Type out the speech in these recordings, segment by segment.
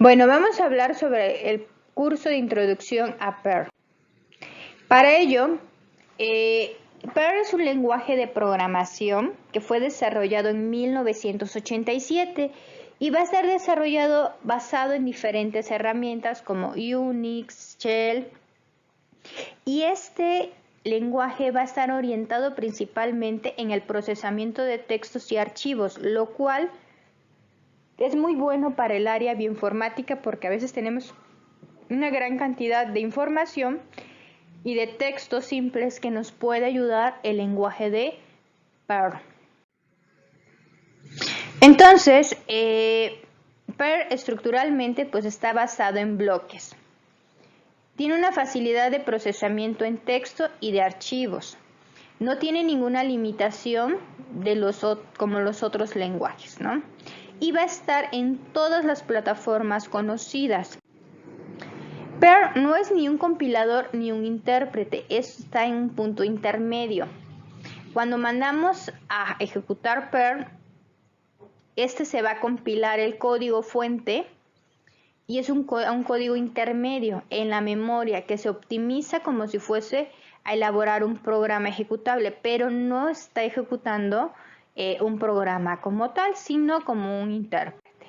Bueno, vamos a hablar sobre el curso de introducción a Perl. Para ello, Perl es un lenguaje de programación que fue desarrollado en 1987 y va a estar desarrollado basado en diferentes herramientas como Unix, Shell, y este lenguaje va a estar orientado principalmente en el procesamiento de textos y archivos, lo cual es muy bueno para el área bioinformática porque a veces tenemos una gran cantidad de información y de textos simples que nos puede ayudar el lenguaje de Perl. Entonces, Perl estructuralmente pues está basado en bloques. Tiene una facilidad de procesamiento en texto y de archivos. No tiene ninguna limitación como los otros lenguajes, ¿no? Y va a estar en todas las plataformas conocidas. Perl no es ni un compilador ni un intérprete, está en un punto intermedio. Cuando mandamos a ejecutar Perl, este se va a compilar el código fuente y es un código intermedio en la memoria que se optimiza como si fuese a elaborar un programa ejecutable, pero no está ejecutando un programa como tal, sino como un intérprete.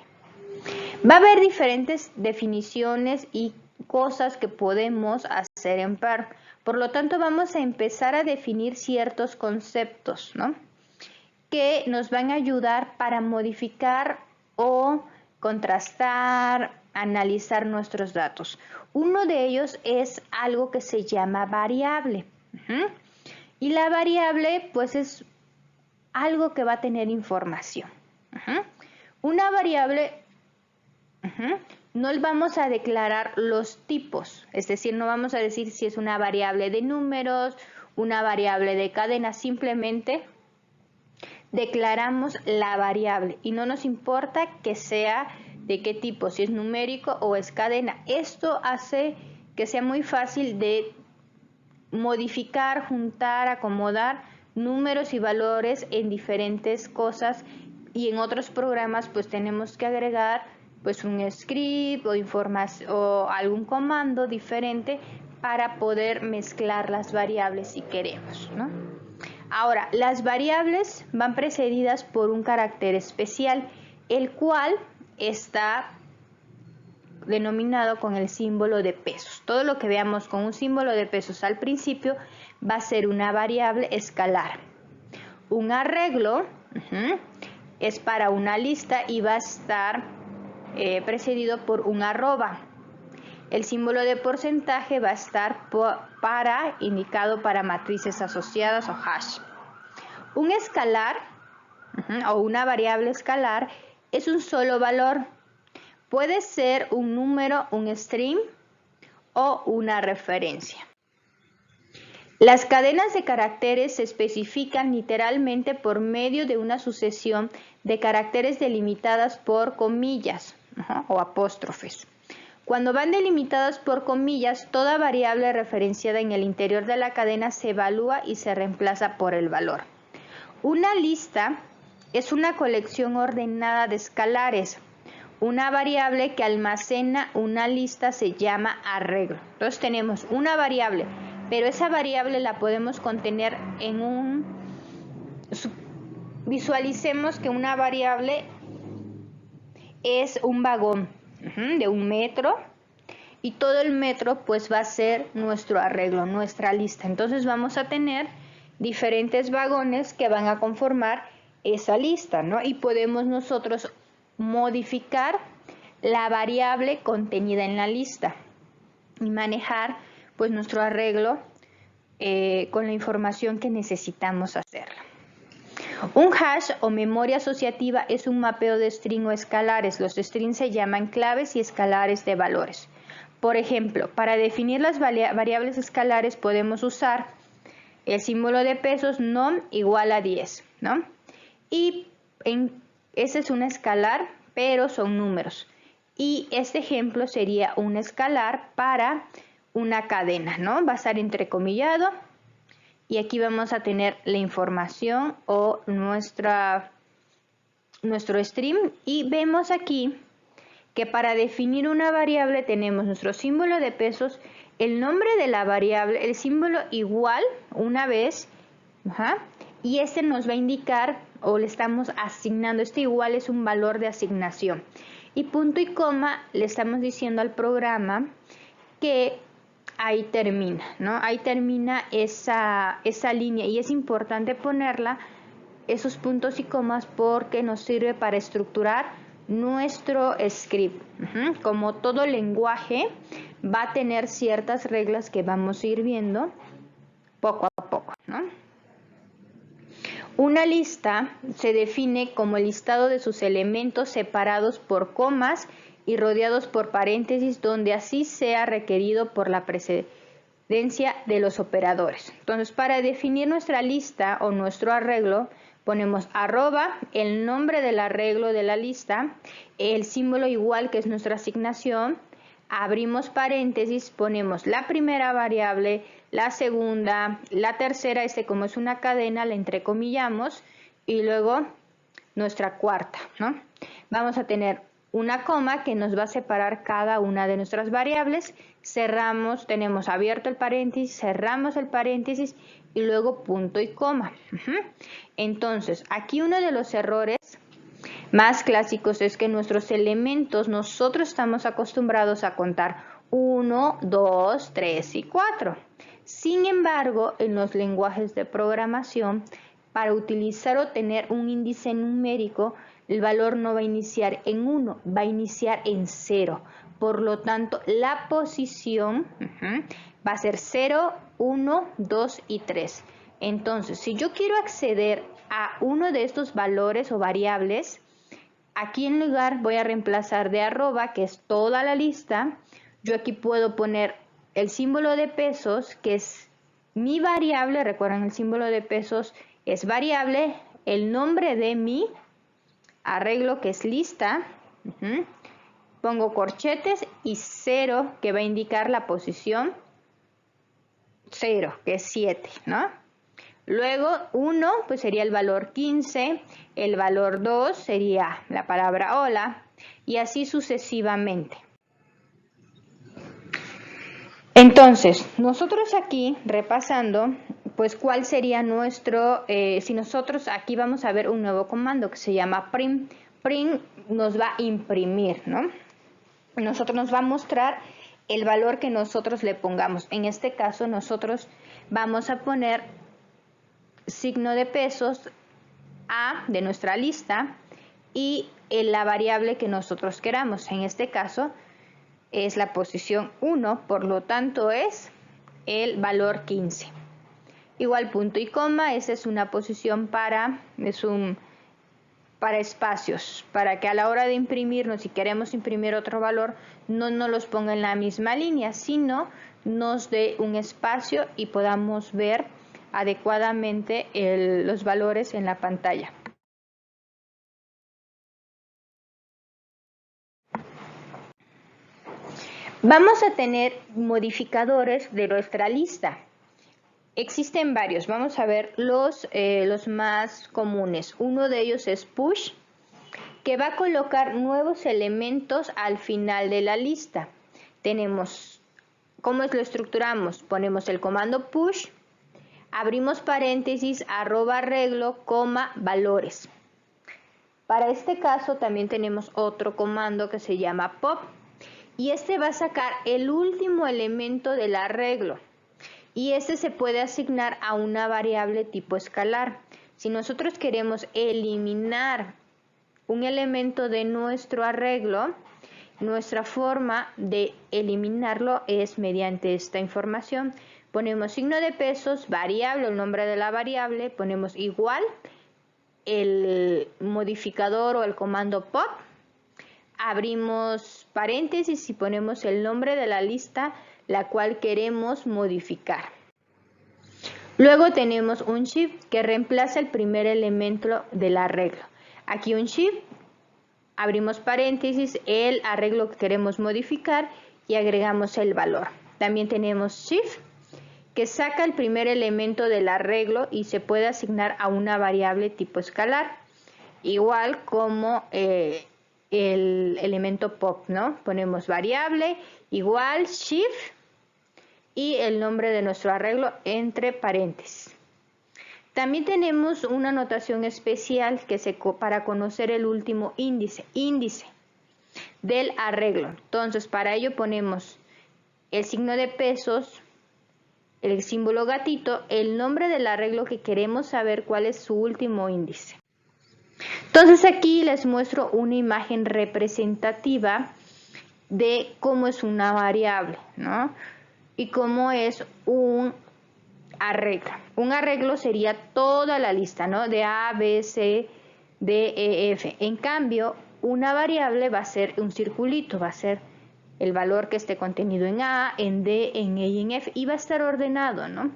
Va a haber diferentes definiciones y cosas que podemos hacer en Perl. Por lo tanto, vamos a empezar a definir ciertos conceptos, ¿no?, que nos van a ayudar para modificar o contrastar, analizar nuestros datos. Uno de ellos es algo que se llama variable. Y la variable, pues, es algo que va a tener información. Una variable, no vamos a declarar los tipos, es decir, no vamos a decir si es una variable de números, una variable de cadena, simplemente declaramos la variable y no nos importa que sea de qué tipo, si es numérico o es cadena. Esto hace que sea muy fácil de modificar, juntar, acomodar números y valores en diferentes cosas, y en otros programas pues tenemos que agregar pues un script o algún comando diferente para poder mezclar las variables si queremos, ¿no? Ahora, las variables van precedidas por un carácter especial, el cual está denominado con el símbolo de pesos. Todo lo que veamos con un símbolo de pesos al principio va a ser una variable escalar. Un arreglo es para una lista y va a estar precedido por un arroba. El símbolo de porcentaje va a estar indicado para matrices asociadas o hash. Un escalar o una variable escalar es un solo valor. Puede ser un número, un string o una referencia. Las cadenas de caracteres se especifican literalmente por medio de una sucesión de caracteres delimitadas por comillas o apóstrofes. Cuando van delimitadas por comillas, toda variable referenciada en el interior de la cadena se evalúa y se reemplaza por el valor. Una lista es una colección ordenada de escalares. Una variable que almacena una lista se llama arreglo. Entonces tenemos una variable, pero esa variable la podemos contener en visualicemos que una variable es un vagón de 1 metro y todo el metro pues va a ser nuestro arreglo, nuestra lista. Entonces vamos a tener diferentes vagones que van a conformar esa lista, ¿no? Y podemos nosotros modificar la variable contenida en la lista y manejar pues nuestro arreglo con la información que necesitamos hacerla. Un hash o memoria asociativa es un mapeo de string o escalares. Los strings se llaman claves y escalares de valores. Por ejemplo, para definir las variables escalares podemos usar el símbolo de pesos num igual a 10, ¿no? Y ese es un escalar, pero son números. Y este ejemplo sería un escalar para una cadena, ¿no? Va a estar entrecomillado y aquí vamos a tener la información o nuestro stream, y vemos aquí que para definir una variable tenemos nuestro símbolo de pesos, el nombre de la variable, el símbolo igual una vez, y este nos va a indicar o le estamos asignando, este igual es un valor de asignación. Y punto y coma le estamos diciendo al programa que ahí termina, ¿no? Ahí termina esa línea y es importante ponerla, esos puntos y comas, porque nos sirve para estructurar nuestro script. Como todo lenguaje va a tener ciertas reglas que vamos a ir viendo poco a poco, ¿no? Una lista se define como el listado de sus elementos separados por comas y rodeados por paréntesis donde así sea requerido por la precedencia de los operadores. Entonces, para definir nuestra lista o nuestro arreglo, ponemos arroba, el nombre del arreglo de la lista, el símbolo igual que es nuestra asignación, abrimos paréntesis, ponemos la primera variable, la segunda, la tercera, como es una cadena, la entrecomillamos, y luego nuestra cuarta, ¿no? Vamos a tener una coma que nos va a separar cada una de nuestras variables, cerramos, tenemos abierto el paréntesis, cerramos el paréntesis y luego punto y coma. Entonces, aquí uno de los errores más clásicos es que nuestros elementos, nosotros estamos acostumbrados a contar 1, 2, 3 y 4. Sin embargo, en los lenguajes de programación, para utilizar o tener un índice numérico, el valor no va a iniciar en 1, va a iniciar en 0. Por lo tanto, la posición va a ser 0, 1, 2 y 3. Entonces, si yo quiero acceder a uno de estos valores o variables, aquí en lugar voy a reemplazar de arroba, que es toda la lista. Yo aquí puedo poner el símbolo de pesos, que es mi variable. Recuerden, el símbolo de pesos es variable. El nombre de mi arreglo, que es lista. Pongo corchetes y 0, que va a indicar la posición 0, que es 7, ¿no? Luego 1 pues sería el valor 15, el valor 2 sería la palabra hola y así sucesivamente. Entonces, nosotros aquí repasando, pues cuál sería nuestro, si nosotros aquí vamos a ver un nuevo comando que se llama print. Print nos va a imprimir, ¿no? Nosotros nos va a mostrar el valor que nosotros le pongamos. En este caso nosotros vamos a poner signo de pesos A de nuestra lista y la variable que nosotros queramos. En este caso es la posición 1, por lo tanto es el valor 15. Igual punto y coma, esa es una posición para espacios, para que a la hora de imprimirnos, si queremos imprimir otro valor, no nos los ponga en la misma línea, sino nos dé un espacio y podamos ver adecuadamente los valores en la pantalla. Vamos a tener modificadores de nuestra lista. Existen varios, vamos a ver los más comunes. Uno de ellos es push, que va a colocar nuevos elementos al final de la lista. Tenemos, ¿cómo lo estructuramos? Ponemos el comando push, abrimos paréntesis, arroba arreglo, coma, valores. Para este caso también tenemos otro comando que se llama pop y este va a sacar el último elemento del arreglo y este se puede asignar a una variable tipo escalar. Si nosotros queremos eliminar un elemento de nuestro arreglo, nuestra forma de eliminarlo es mediante esta información. Ponemos signo de pesos, variable, el nombre de la variable, ponemos igual, el modificador o el comando pop, abrimos paréntesis y ponemos el nombre de la lista la cual queremos modificar. Luego tenemos un shift que reemplaza el primer elemento del arreglo. Aquí un shift, abrimos paréntesis, el arreglo que queremos modificar y agregamos el valor. También tenemos shift que saca el primer elemento del arreglo y se puede asignar a una variable tipo escalar, igual como el elemento pop, ¿no? Ponemos variable igual shift y el nombre de nuestro arreglo entre paréntesis. También tenemos una notación especial para conocer el último índice del arreglo. Entonces, para ello ponemos el signo de pesos, el símbolo gatito, el nombre del arreglo que queremos saber cuál es su último índice. Entonces aquí les muestro una imagen representativa de cómo es una variable, ¿no? Y cómo es un arreglo. Un arreglo sería toda la lista, ¿no? De A, B, C, D, E, F. En cambio, una variable va a ser un circulito, va a ser el valor que esté contenido en A, en D, en E y en F, y va a estar ordenado, ¿no?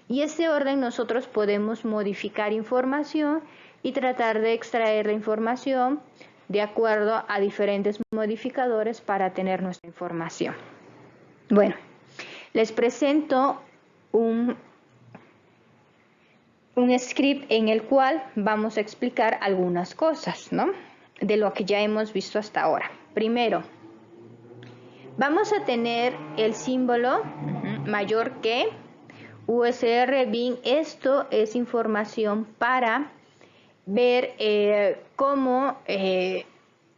Y este orden nosotros podemos modificar información y tratar de extraer la información de acuerdo a diferentes modificadores para tener nuestra información. Bueno, les presento un script en el cual vamos a explicar algunas cosas, ¿no? De lo que ya hemos visto hasta ahora. Primero, vamos a tener el símbolo mayor que USR bin. Esto es información para ver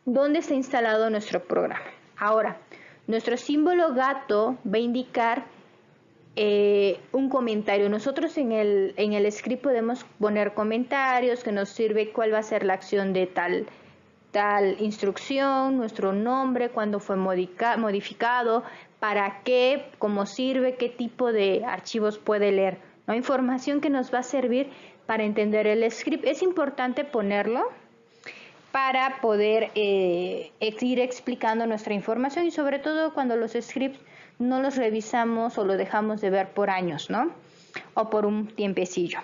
dónde está instalado nuestro programa. Ahora, nuestro símbolo gato va a indicar un comentario. Nosotros en el script podemos poner comentarios que nos sirve cuál va a ser la acción de tal instrucción, nuestro nombre, cuándo fue modificado, para qué, cómo sirve, qué tipo de archivos puede leer, ¿no? Información que nos va a servir para entender el script. Es importante ponerlo para poder ir explicando nuestra información, y sobre todo cuando los scripts no los revisamos o lo dejamos de ver por años, ¿no? O por un tiempecillo.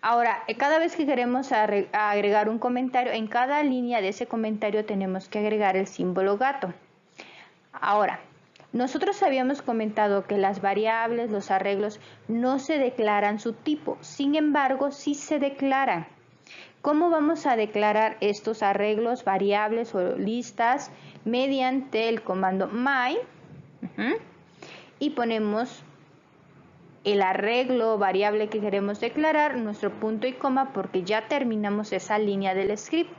Ahora, cada vez que queremos agregar un comentario, en cada línea de ese comentario tenemos que agregar el símbolo gato. Ahora, nosotros habíamos comentado que las variables, los arreglos, no se declaran su tipo. Sin embargo, sí se declaran. ¿Cómo vamos a declarar estos arreglos, variables o listas? Mediante el comando my y ponemos el arreglo variable que queremos declarar, nuestro punto y coma, porque ya terminamos esa línea del script.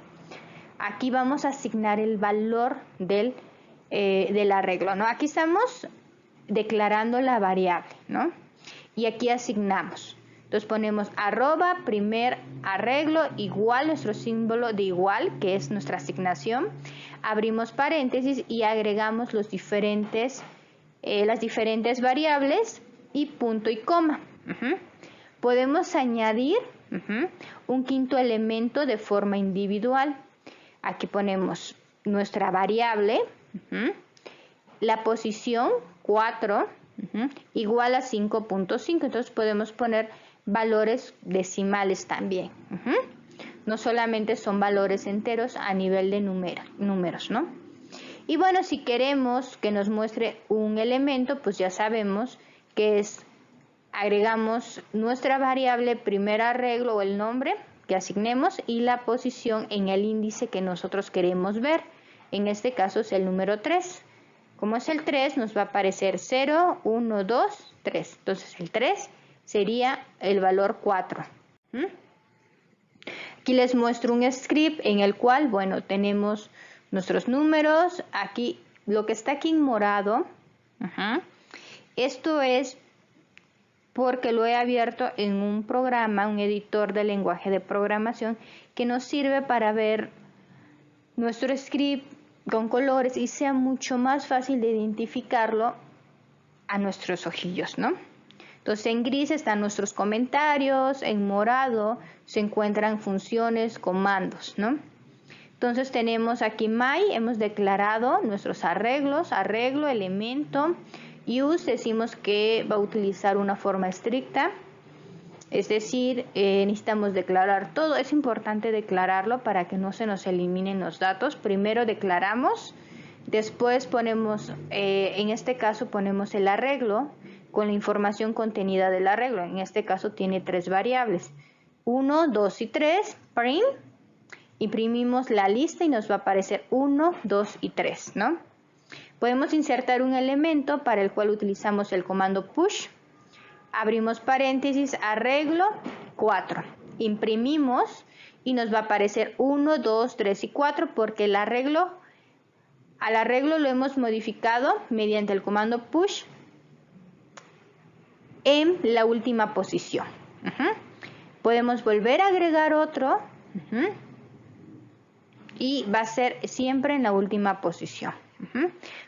Aquí vamos a asignar el valor del arreglo, ¿no? Aquí estamos declarando la variable, ¿no? Y aquí asignamos. Entonces ponemos arroba primer arreglo igual nuestro símbolo de igual, que es nuestra asignación. Abrimos paréntesis y agregamos las diferentes variables y punto y coma. Podemos añadir un quinto elemento de forma individual. Aquí ponemos nuestra variable, la posición 4 igual a 5.5. Entonces podemos poner valores decimales también. No solamente son valores enteros a nivel de números, ¿no? Y bueno, si queremos que nos muestre un elemento, pues ya sabemos que agregamos nuestra variable primer arreglo o el nombre que asignemos y la posición en el índice que nosotros queremos ver. En este caso es el número 3. Como es el 3, nos va a aparecer 0, 1, 2, 3. Entonces el 3 sería el valor 4. Aquí les muestro un script en el cual, bueno, tenemos nuestros números. Aquí, lo que está aquí en morado, esto es porque lo he abierto en un programa, un editor de lenguaje de programación que nos sirve para ver nuestro script con colores y sea mucho más fácil de identificarlo a nuestros ojillos, ¿no? Entonces en gris están nuestros comentarios, en morado se encuentran funciones, comandos, ¿no? Entonces tenemos aquí my, hemos declarado nuestros arreglos, arreglo, elemento. Use decimos que va a utilizar una forma estricta, es decir, necesitamos declarar todo. Es importante declararlo para que no se nos eliminen los datos. Primero declaramos, después ponemos, en este caso ponemos el arreglo con la información contenida del arreglo. En este caso tiene 3 variables, 1, 2 y 3, print, Imprimimos la lista y nos va a aparecer 1, 2 y 3, ¿no? Podemos insertar un elemento para el cual utilizamos el comando push. Abrimos paréntesis, arreglo 4. Imprimimos y nos va a aparecer 1, 2, 3 y 4 porque al arreglo lo hemos modificado mediante el comando push en la última posición. Podemos volver a agregar otro y va a ser siempre en la última posición.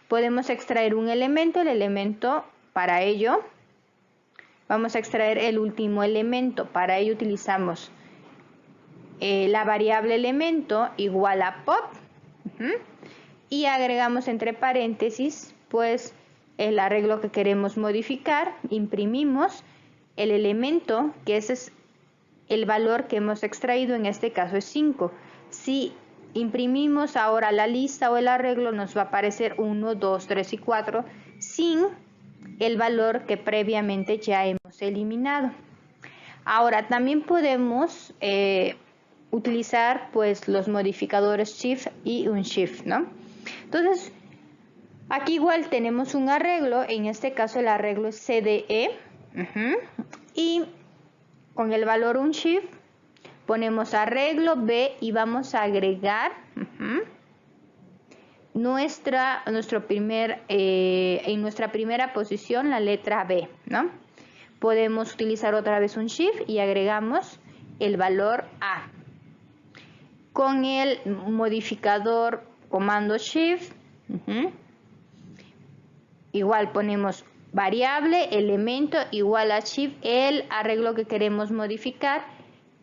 Podemos extraer un elemento, el elemento para ello. Vamos a extraer el último elemento, para ello utilizamos la variable elemento igual a pop y agregamos entre paréntesis pues el arreglo que queremos modificar, imprimimos el elemento que ese es el valor que hemos extraído, en este caso es 5. Si imprimimos ahora la lista o el arreglo nos va a aparecer 1, 2, 3 y 4 sin el valor que previamente ya hemos eliminado. Ahora también podemos utilizar pues los modificadores shift y unshift, ¿no? Entonces aquí igual tenemos un arreglo, en este caso el arreglo es CDE y con el valor unshift ponemos arreglo B y vamos a agregar en nuestra primera posición la letra B, ¿no? Podemos utilizar otra vez un shift y agregamos el valor A. Con el modificador comando shift, igual ponemos variable, elemento igual a shift, el arreglo que queremos modificar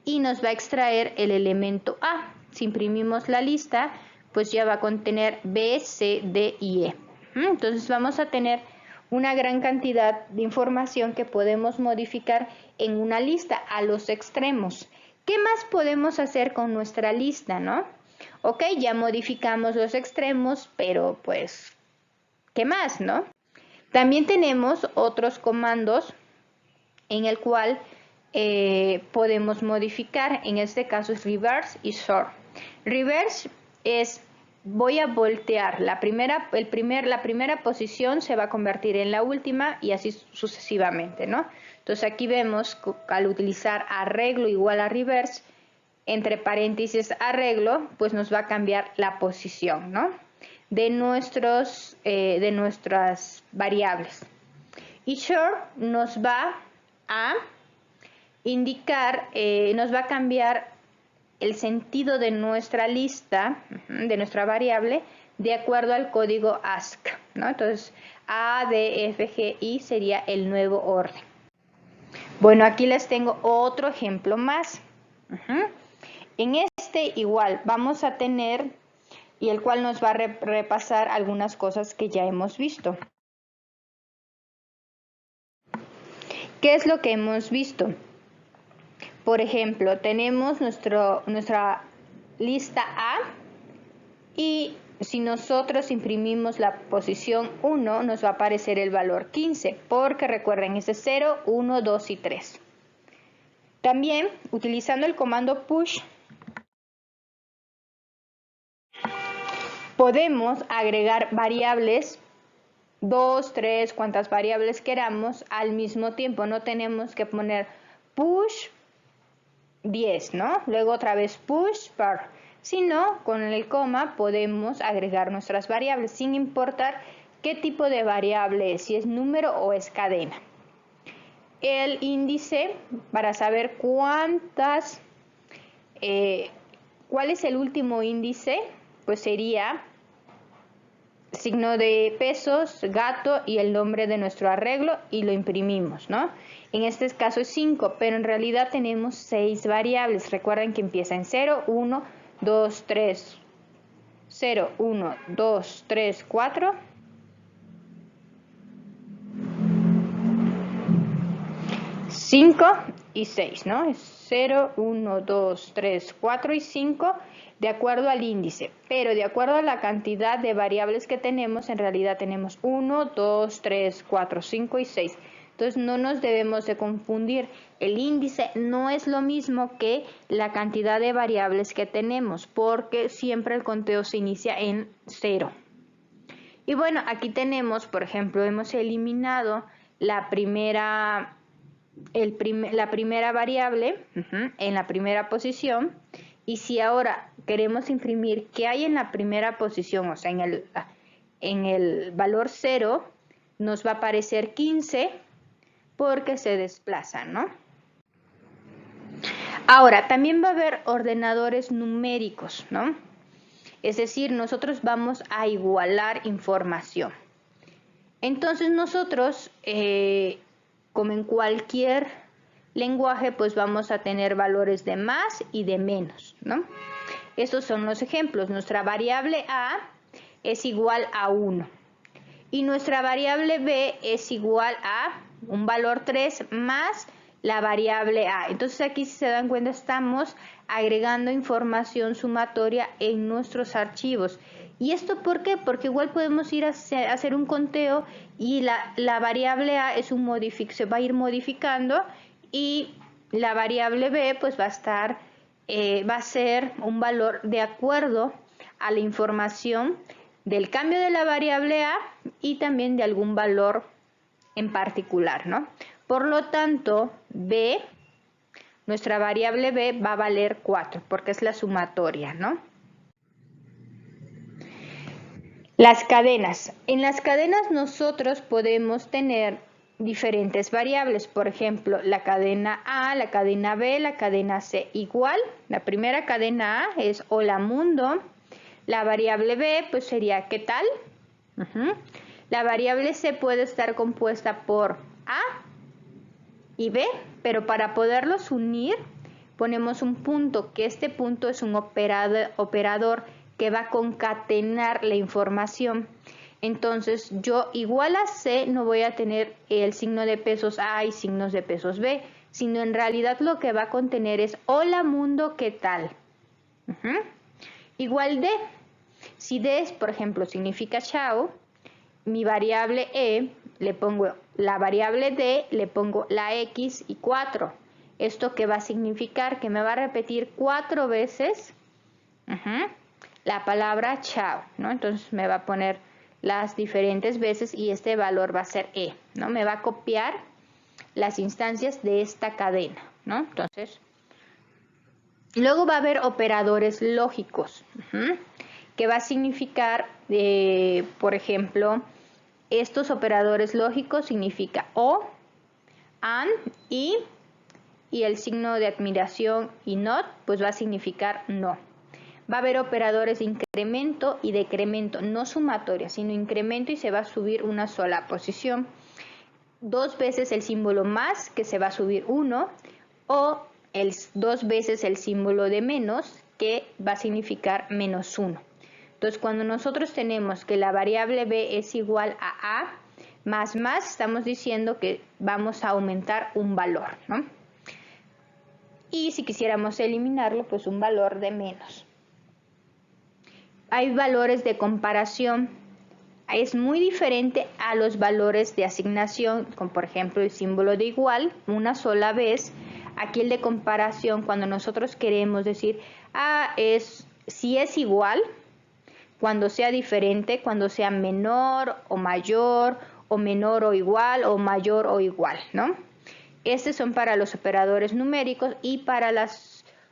y nos va a extraer el elemento A. Si imprimimos la lista, pues ya va a contener B, C, D y E. Entonces vamos a tener una gran cantidad de información que podemos modificar en una lista a los extremos. ¿Qué más podemos hacer con nuestra lista, no? Ok, ya modificamos los extremos, pero pues, ¿qué más, no? También tenemos otros comandos en el cual podemos modificar, en este caso es reverse y sort. Reverse es voy a voltear, la primera posición se va a convertir en la última y así sucesivamente, ¿no? Entonces aquí vemos que al utilizar arreglo igual a reverse, entre paréntesis arreglo, pues nos va a cambiar la posición, ¿no? de nuestras variables. Y sort nos va a indicar, nos va a cambiar el sentido de nuestra lista, de nuestra variable, de acuerdo al código ASCII, ¿no? Entonces, A, D, F, G, I sería el nuevo orden. Bueno, aquí les tengo otro ejemplo más. En este igual vamos a tener, y el cual nos va a repasar algunas cosas que ya hemos visto. ¿Qué es lo que hemos visto? Por ejemplo, tenemos nuestra lista A y si nosotros imprimimos la posición 1 nos va a aparecer el valor 15 porque recuerden, ese es 0, 1, 2 y 3. También utilizando el comando push podemos agregar variables 2, 3, cuantas variables queramos al mismo tiempo. No tenemos que poner push 10, ¿no? Luego otra vez push par. Sino con el coma podemos agregar nuestras variables sin importar qué tipo de variable es, si es número o es cadena. El índice para saber cuál es el último índice, pues sería signo de pesos, gato y el nombre de nuestro arreglo y lo imprimimos, ¿no? En este caso es 5, pero en realidad tenemos 6 variables. Recuerden que empieza en 0, 1, 2, 3, 0, 1, 2, 3, 4. 5 y 6, ¿no? Es 0, 1, 2, 3, 4 y 5 de acuerdo al índice, pero de acuerdo a la cantidad de variables que tenemos, en realidad tenemos 1, 2, 3, 4, 5 y 6. Entonces no nos debemos de confundir. El índice no es lo mismo que la cantidad de variables que tenemos, porque siempre el conteo se inicia en 0. Y bueno, aquí tenemos, por ejemplo, hemos eliminado la primera variable en la primera posición. Y si ahora queremos imprimir qué hay en la primera posición, o sea, en el valor 0, nos va a aparecer 15 porque se desplaza, ¿no? Ahora, también va a haber ordenadores numéricos, ¿no? Es decir, nosotros vamos a igualar información. Entonces nosotros, como en cualquier lenguaje, pues vamos a tener valores de más y de menos, ¿no? Estos son los ejemplos. Nuestra variable A es igual a 1 y nuestra variable B es igual a un valor 3 más la variable A. Entonces aquí, si se dan cuenta, estamos agregando información sumatoria en nuestros archivos. ¿Y esto por qué? Porque igual podemos ir a hacer un conteo y la variable A es se va a ir modificando y la variable B pues va a ser un valor de acuerdo a la información del cambio de la variable A y también de algún valor en particular, ¿no? Por lo tanto, B, nuestra variable B va a valer 4 porque es la sumatoria, ¿no? Las cadenas. En las cadenas nosotros podemos tener diferentes variables, por ejemplo, la cadena A, la cadena B, la cadena C. Igual, la primera cadena A es hola mundo, la variable B pues sería ¿qué tal? La variable C puede estar compuesta por A y B, pero para poderlos unir ponemos un punto, que este punto es un operador que va a concatenar la información. Entonces yo igual a C no voy a tener el signo de pesos A y signos de pesos B, sino en realidad lo que va a contener es hola mundo, ¿qué tal? Igual D. Si D, por ejemplo, significa chao, mi variable E le pongo la variable D, le pongo la X y 4. ¿Esto qué va a significar? Que me va a repetir 4 veces la palabra chao, ¿no? Entonces me va a poner las diferentes veces y este valor va a ser E, ¿no? Me va a copiar las instancias de esta cadena, ¿no? Entonces, luego va a haber operadores lógicos, que va a significar, por ejemplo, estos operadores lógicos significa o, and, y el signo de admiración y not, pues va a significar no. Va a haber operadores de incremento y decremento, no sumatoria, sino incremento y se va a subir una sola posición. 2 veces el símbolo más, que se va a subir 1, o 2 veces el símbolo de menos, que va a significar menos 1. Entonces, cuando nosotros tenemos que la variable B es igual a A más, estamos diciendo que vamos a aumentar un valor, ¿no? Y si quisiéramos eliminarlo, pues un valor de menos. Hay valores de comparación. Es muy diferente a los valores de asignación, como por ejemplo el símbolo de igual, una sola vez. Aquí el de comparación, cuando nosotros queremos decir, si es igual, cuando sea diferente, cuando sea menor o mayor, o menor o igual, o mayor o igual, ¿no? Estos son para los operadores numéricos y para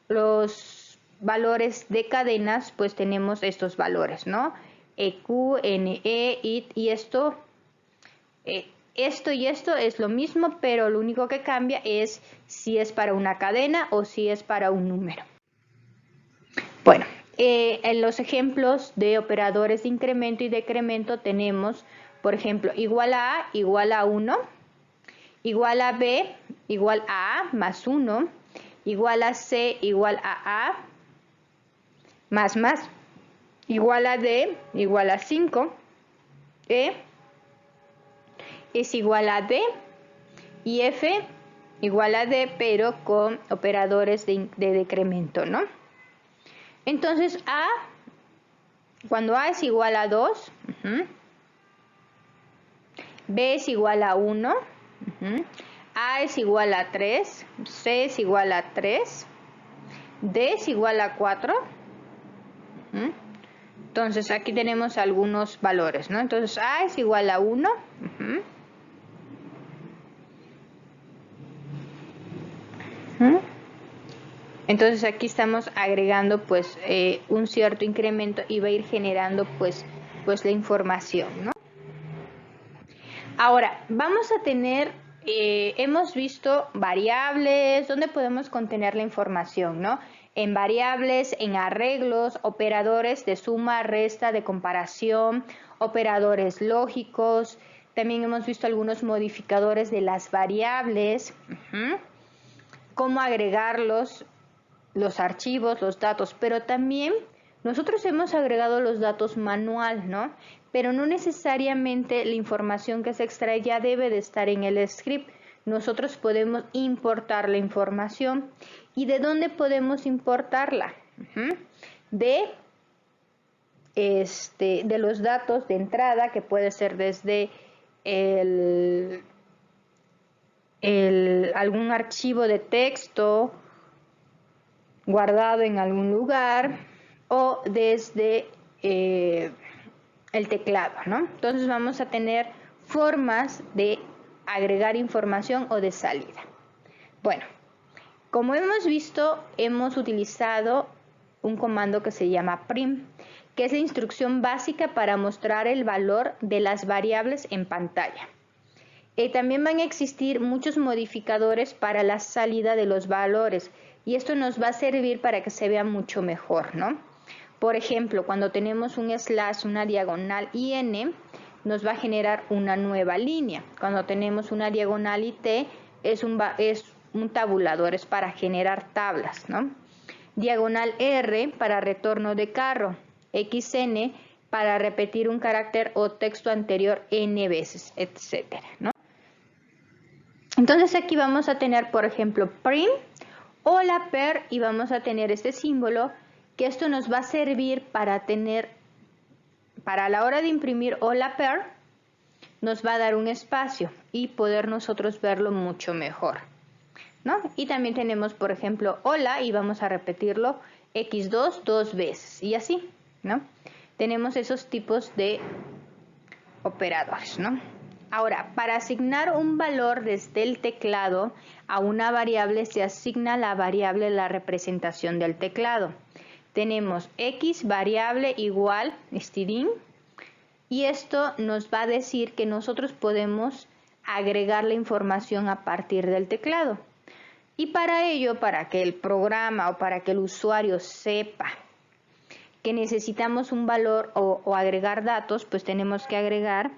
los valores de cadenas, pues tenemos estos valores, ¿no? EQ, NE, IT, y esto y esto es lo mismo, pero lo único que cambia es si es para una cadena o si es para un número. Bueno, en los ejemplos de operadores de incremento y decremento tenemos, por ejemplo, igual a A igual a 1, igual a B igual a A más 1, igual a C igual a A más, igual a D igual a 5, E es igual a D y F igual a D, pero con operadores de decremento, ¿no? Entonces cuando A es igual a 2, B es igual a 1, A es igual a 3, C es igual a 3, D es igual a 4. Entonces aquí tenemos algunos valores, ¿no? Entonces A es igual a 1. Entonces aquí estamos agregando pues un cierto incremento y va a ir generando pues la información, ¿no? Ahora, vamos a tener, hemos visto variables, donde podemos contener la información, ¿no? En variables, en arreglos, operadores de suma, resta, de comparación, operadores lógicos. También hemos visto algunos modificadores de las variables, cómo agregarlos, los archivos, los datos, pero también nosotros hemos agregado los datos manual, ¿no? Pero no necesariamente la información que se extrae ya debe de estar en el script. Nosotros podemos importar la información. ¿Y de dónde podemos importarla? De los datos de entrada, que puede ser desde algún archivo de texto guardado en algún lugar o desde el teclado, ¿no? Entonces vamos a tener formas de agregar información o de salida. Bueno, como hemos visto, hemos utilizado un comando que se llama prim, que es la instrucción básica para mostrar el valor de las variables en pantalla. También van a existir muchos modificadores para la salida de los valores y esto nos va a servir para que se vea mucho mejor, ¿no? Por ejemplo, cuando tenemos un slash, una diagonal y n, nos va a generar una nueva línea. Cuando tenemos una diagonal y t, es un tabulador, es para generar tablas, ¿no? Diagonal r para retorno de carro, xn para repetir un carácter o texto anterior n veces, etcétera, ¿no? Entonces aquí vamos a tener, por ejemplo, print o la per y vamos a tener este símbolo que esto nos va a servir para la hora de imprimir o la per, nos va a dar un espacio y poder nosotros verlo mucho mejor, ¿no? Y también tenemos, por ejemplo, hola y vamos a repetirlo x2 dos veces y así, ¿no? Tenemos esos tipos de operadores, ¿no? Ahora, para asignar un valor desde el teclado a una variable se asigna la variable la representación del teclado. Tenemos x variable igual string y esto nos va a decir que nosotros podemos agregar la información a partir del teclado. Y para ello, para que el programa o para que el usuario sepa que necesitamos un valor o agregar datos, pues tenemos que agregar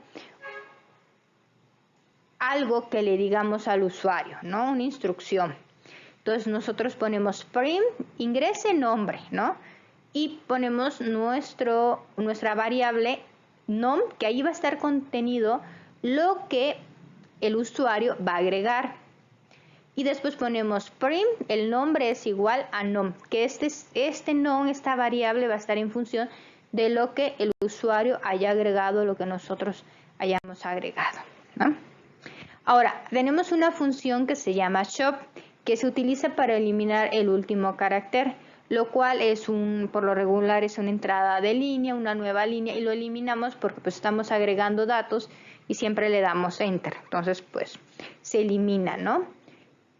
algo que le digamos al usuario, ¿no? Una instrucción. Entonces nosotros ponemos print, ingrese nombre, ¿no? Y ponemos nuestra variable nom, que ahí va a estar contenido lo que el usuario va a agregar. Y después ponemos print, el nombre es igual a nom, que esta variable va a estar en función de lo que el usuario haya agregado, lo que nosotros hayamos agregado, ¿no? Ahora, tenemos una función que se llama shop, que se utiliza para eliminar el último carácter, lo cual por lo regular es una entrada de línea, una nueva línea, y lo eliminamos porque pues estamos agregando datos y siempre le damos enter. Entonces, pues, se elimina, ¿no?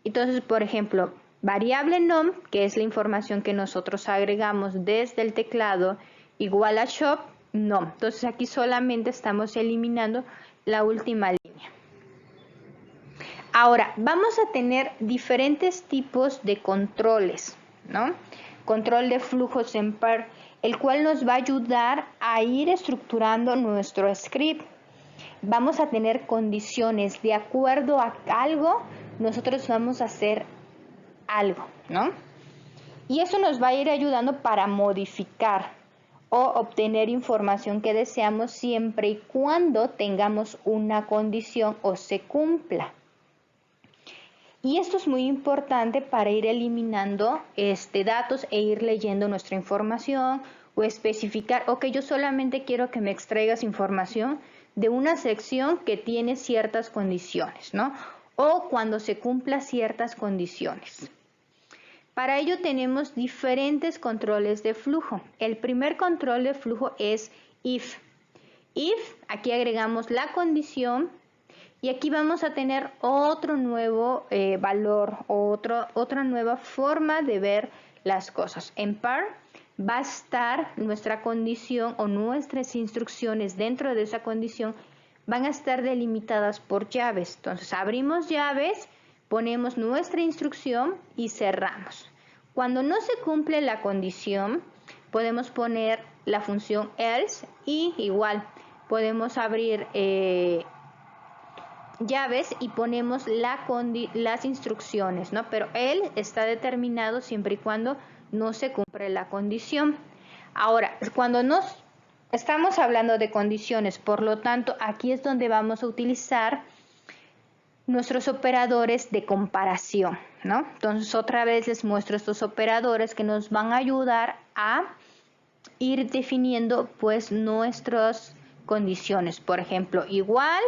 Entonces, por ejemplo, variable nom, que es la información que nosotros agregamos desde el teclado, igual a shop, nom. Entonces, aquí solamente estamos eliminando la última línea. Ahora, vamos a tener diferentes tipos de controles, ¿no? Control de flujos en per, el cual nos va a ayudar a ir estructurando nuestro script. Vamos a tener condiciones, de acuerdo a algo, nosotros vamos a hacer algo, ¿no? Y eso nos va a ir ayudando para modificar o obtener información que deseamos siempre y cuando tengamos una condición o se cumpla. Y esto es muy importante para ir eliminando datos e ir leyendo nuestra información o especificar, ok, yo solamente quiero que me extraigas información de una sección que tiene ciertas condiciones, ¿no? o cuando se cumplan ciertas condiciones. Para ello tenemos diferentes controles de flujo. El primer control de flujo es if. If, aquí agregamos la condición y aquí vamos a tener otro nuevo valor, otra nueva forma de ver las cosas. En par va a estar nuestra condición o nuestras instrucciones dentro de esa condición van a estar delimitadas por llaves. Entonces abrimos llaves, ponemos nuestra instrucción y cerramos. Cuando no se cumple la condición, podemos poner la función else y igual podemos abrir llaves y ponemos las instrucciones, ¿no? Pero él está determinado siempre y cuando no se cumple la condición. Ahora, cuando estamos hablando de condiciones, por lo tanto, aquí es donde vamos a utilizar nuestros operadores de comparación, ¿no? Entonces, otra vez les muestro estos operadores que nos van a ayudar a ir definiendo, pues, nuestras condiciones. Por ejemplo, igual,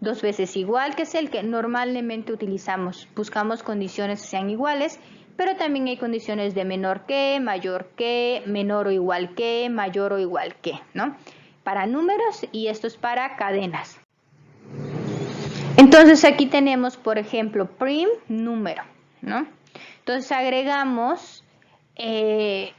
2 veces igual, que es el que normalmente utilizamos. Buscamos condiciones que sean iguales, pero también hay condiciones de menor que, mayor que, menor o igual que, mayor o igual que, ¿no? Para números y esto es para cadenas. Entonces aquí tenemos, por ejemplo, prim número, ¿no? Entonces agregamos el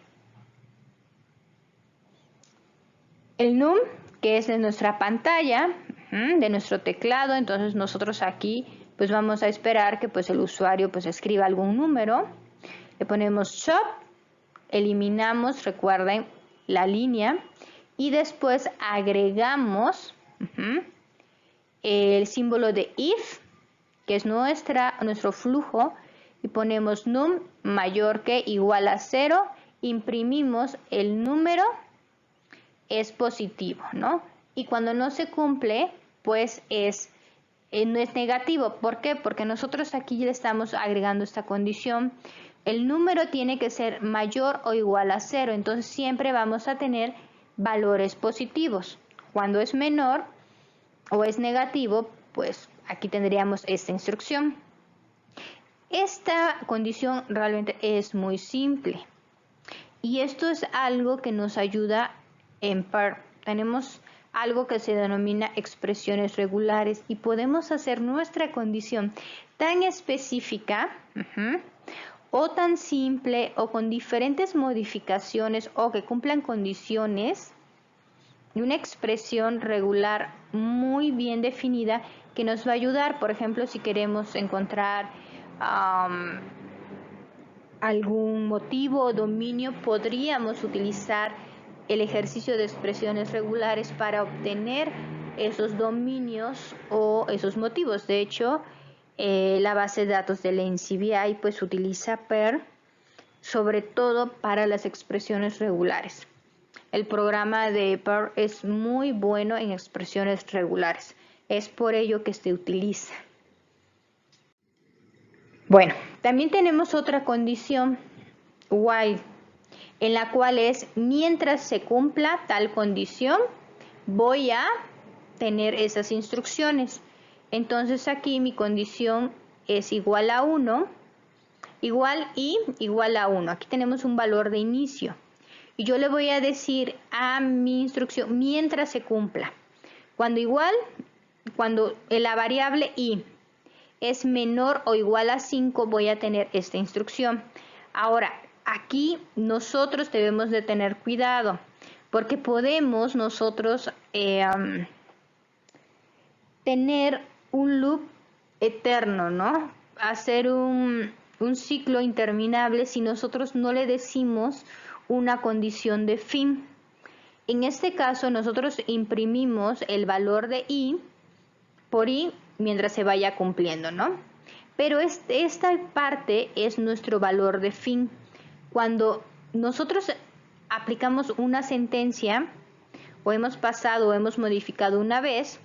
num, que es de nuestra pantalla, de nuestro teclado. Entonces nosotros aquí pues vamos a esperar que pues el usuario pues escriba algún número. Le ponemos shop, eliminamos, recuerden, la línea y después agregamos el símbolo de if, que es nuestro flujo, y ponemos num mayor que igual a 0, imprimimos el número, es positivo, ¿no? Y cuando no se cumple, pues no es negativo. ¿Por qué? Porque nosotros aquí le estamos agregando esta condición. El número tiene que ser mayor o igual a 0, entonces siempre vamos a tener valores positivos. Cuando es menor o es negativo, pues aquí tendríamos esta instrucción. Esta condición realmente es muy simple y esto es algo que nos ayuda en par. Tenemos algo que se denomina expresiones regulares y podemos hacer nuestra condición tan específica o tan simple o con diferentes modificaciones o que cumplan condiciones de una expresión regular muy bien definida que nos va a ayudar. Por ejemplo, si queremos encontrar algún motivo o dominio, podríamos utilizar el ejercicio de expresiones regulares para obtener esos dominios o esos motivos. De hecho, la base de datos del NCBI pues utiliza PER sobre todo para las expresiones regulares. El programa de PER es muy bueno en expresiones regulares. Es por ello que se utiliza. Bueno, también tenemos otra condición, while, en la cual es mientras se cumpla tal condición, voy a tener esas instrucciones. Entonces aquí mi condición es igual a 1, igual y igual a 1. Aquí tenemos un valor de inicio. Y yo le voy a decir a mi instrucción mientras se cumpla. Cuando la variable i es menor o igual a 5, voy a tener esta instrucción. Ahora, aquí nosotros debemos de tener cuidado, porque podemos nosotros tener un loop eterno, ¿no? Hacer un ciclo interminable si nosotros no le decimos una condición de fin. En este caso, nosotros imprimimos el valor de i por i mientras se vaya cumpliendo, ¿no? Pero esta parte es nuestro valor de fin. Cuando nosotros aplicamos una sentencia o hemos pasado o hemos modificado una vez,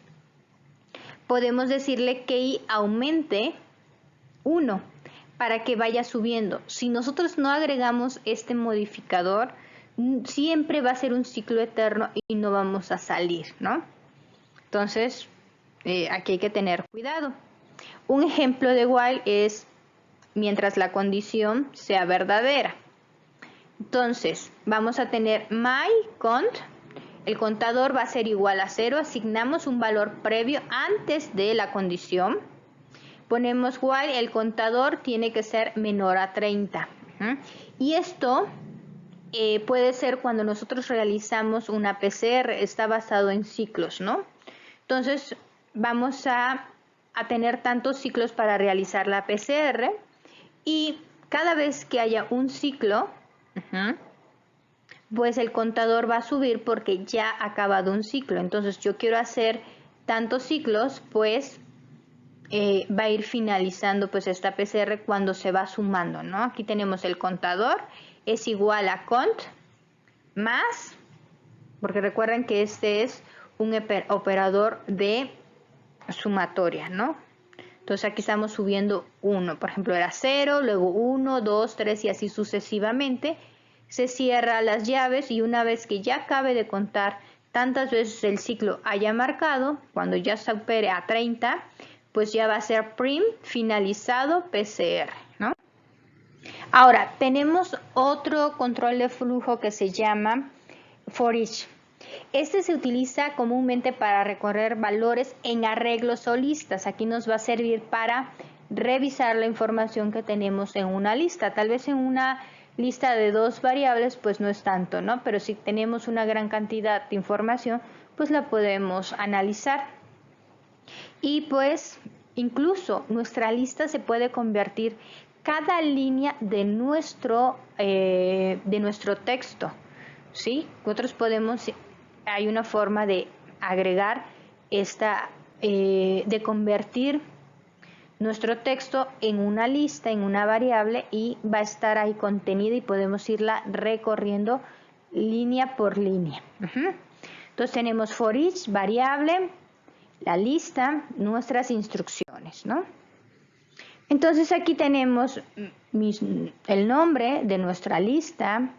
podemos decirle que i aumente 1 para que vaya subiendo. Si nosotros no agregamos este modificador, siempre va a ser un ciclo eterno y no vamos a salir, ¿no? Entonces, aquí hay que tener cuidado. Un ejemplo de while es mientras la condición sea verdadera. Entonces, vamos a tener myCount. El contador va a ser igual a 0. Asignamos un valor previo antes de la condición. Ponemos while el contador tiene que ser menor a 30. Y esto puede ser cuando nosotros realizamos una PCR. Está basado en ciclos, ¿no? Entonces, vamos a tener tantos ciclos para realizar la PCR. Y cada vez que haya un ciclo, pues el contador va a subir porque ya ha acabado un ciclo. Entonces yo quiero hacer tantos ciclos, pues va a ir finalizando pues esta PCR cuando se va sumando, ¿no? Aquí tenemos el contador, es igual a count más, porque recuerden que este es un operador de sumatoria, ¿no? Entonces aquí estamos subiendo 1, por ejemplo era 0, luego 1, 2, 3 y así sucesivamente. Se cierra las llaves y una vez que ya acabe de contar tantas veces el ciclo haya marcado, cuando ya supere a 30, pues ya va a ser prim finalizado PCR, ¿no? Ahora, tenemos otro control de flujo que se llama for each. Este se utiliza comúnmente para recorrer valores en arreglos o listas. Aquí nos va a servir para revisar la información que tenemos en una lista. Tal vez en una lista de 2 variables pues no es tanto, ¿no? Pero si tenemos una gran cantidad de información pues la podemos analizar. Y pues incluso nuestra lista se puede convertir cada línea de nuestro texto, ¿sí? Nosotros podemos, hay una forma de agregar de convertir nuestro texto en una lista, en una variable y va a estar ahí contenida y podemos irla recorriendo línea por línea. Entonces tenemos for each, variable, la lista, nuestras instrucciones, ¿no? Entonces aquí tenemos el nombre de nuestra lista,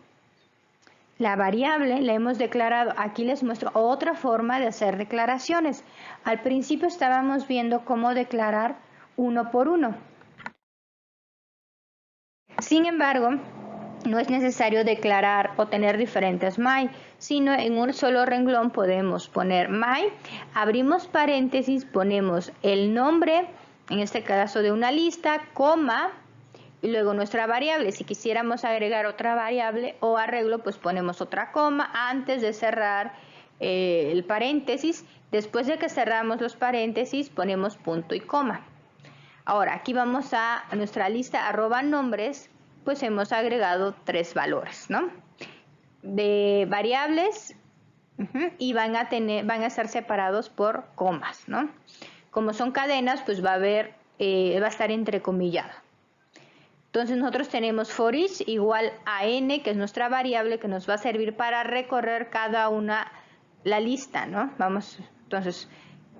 la variable la hemos declarado. Aquí les muestro otra forma de hacer declaraciones. Al principio estábamos viendo cómo declarar uno por uno. Sin embargo, no es necesario declarar o tener diferentes my, sino en un solo renglón podemos poner my, abrimos paréntesis, ponemos el nombre, en este caso de una lista, coma, y luego nuestra variable. Si quisiéramos agregar otra variable o arreglo, pues ponemos otra coma antes de cerrar el paréntesis. Después de que cerramos los paréntesis, ponemos punto y coma. Ahora, aquí vamos a nuestra lista @nombres, pues hemos agregado 3 valores, ¿no? De variables y van a estar separados por comas, ¿no? Como son cadenas, pues va a estar entrecomillado. Entonces nosotros tenemos for each igual a n, que es nuestra variable que nos va a servir para recorrer cada una la lista, ¿no? Entonces,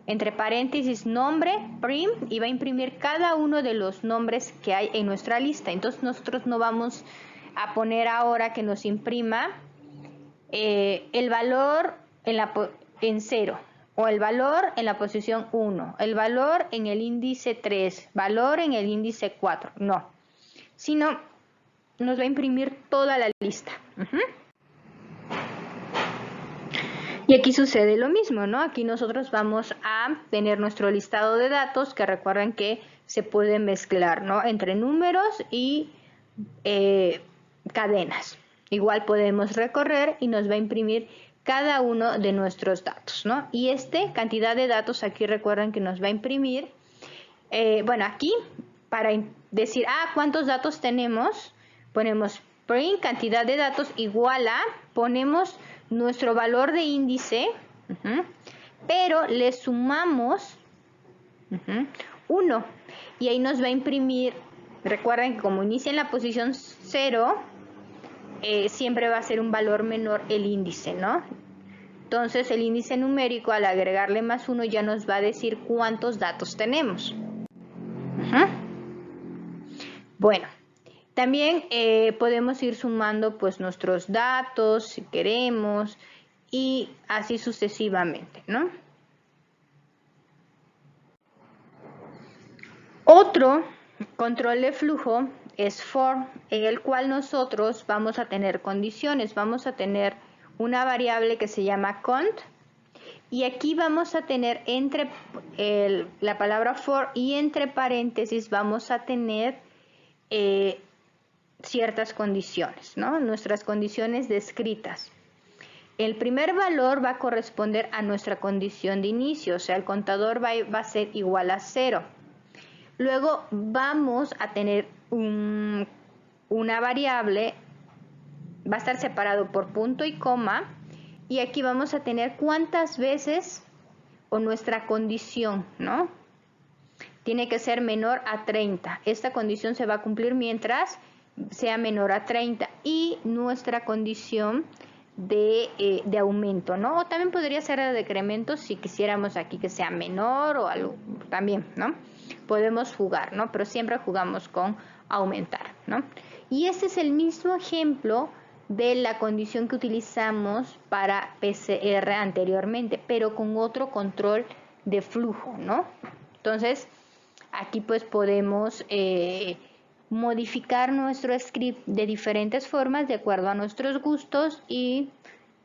entre paréntesis nombre, prim, y va a imprimir cada uno de los nombres que hay en nuestra lista. Entonces nosotros no vamos a poner ahora que nos imprima el valor en 0, o el valor en la posición 1, el valor en el índice 3, valor en el índice 4, no. Sino nos va a imprimir toda la lista. Y aquí sucede lo mismo, ¿no? Aquí nosotros vamos a tener nuestro listado de datos, que recuerden que se puede mezclar, ¿no? Entre números y cadenas. Igual podemos recorrer y nos va a imprimir cada uno de nuestros datos, ¿no? Y cantidad de datos aquí recuerden que nos va a imprimir, bueno, aquí para decir, ¿cuántos datos tenemos? Ponemos print cantidad de datos igual a, ponemos nuestro valor de índice, pero le sumamos 1 y ahí nos va a imprimir. Recuerden que como inicia en la posición 0, siempre va a ser un valor menor el índice, ¿no? Entonces el índice numérico al agregarle más 1 ya nos va a decir cuántos datos tenemos. Bueno, también podemos ir sumando pues nuestros datos si queremos y así sucesivamente, ¿no? Otro control de flujo es for, en el cual nosotros vamos a tener condiciones. Vamos a tener una variable que se llama cont, y aquí vamos a tener entre la palabra for y entre paréntesis vamos a tener ciertas condiciones, ¿no? Nuestras condiciones descritas. El primer valor va a corresponder a nuestra condición de inicio, o sea, el contador va a ser igual a 0. Luego vamos a tener una variable, va a estar separado por punto y coma, y aquí vamos a tener cuántas veces, o nuestra condición, ¿no? Tiene que ser menor a 30. Esta condición se va a cumplir mientras sea menor a 30, y nuestra condición de aumento, ¿no? O también podría ser de decremento si quisiéramos aquí que sea menor o algo, también, ¿no? Podemos jugar, ¿no? Pero siempre jugamos con aumentar, ¿no? Y este es el mismo ejemplo de la condición que utilizamos para PCR anteriormente, pero con otro control de flujo, ¿no? Entonces, aquí pues podemos modificar nuestro script de diferentes formas de acuerdo a nuestros gustos, y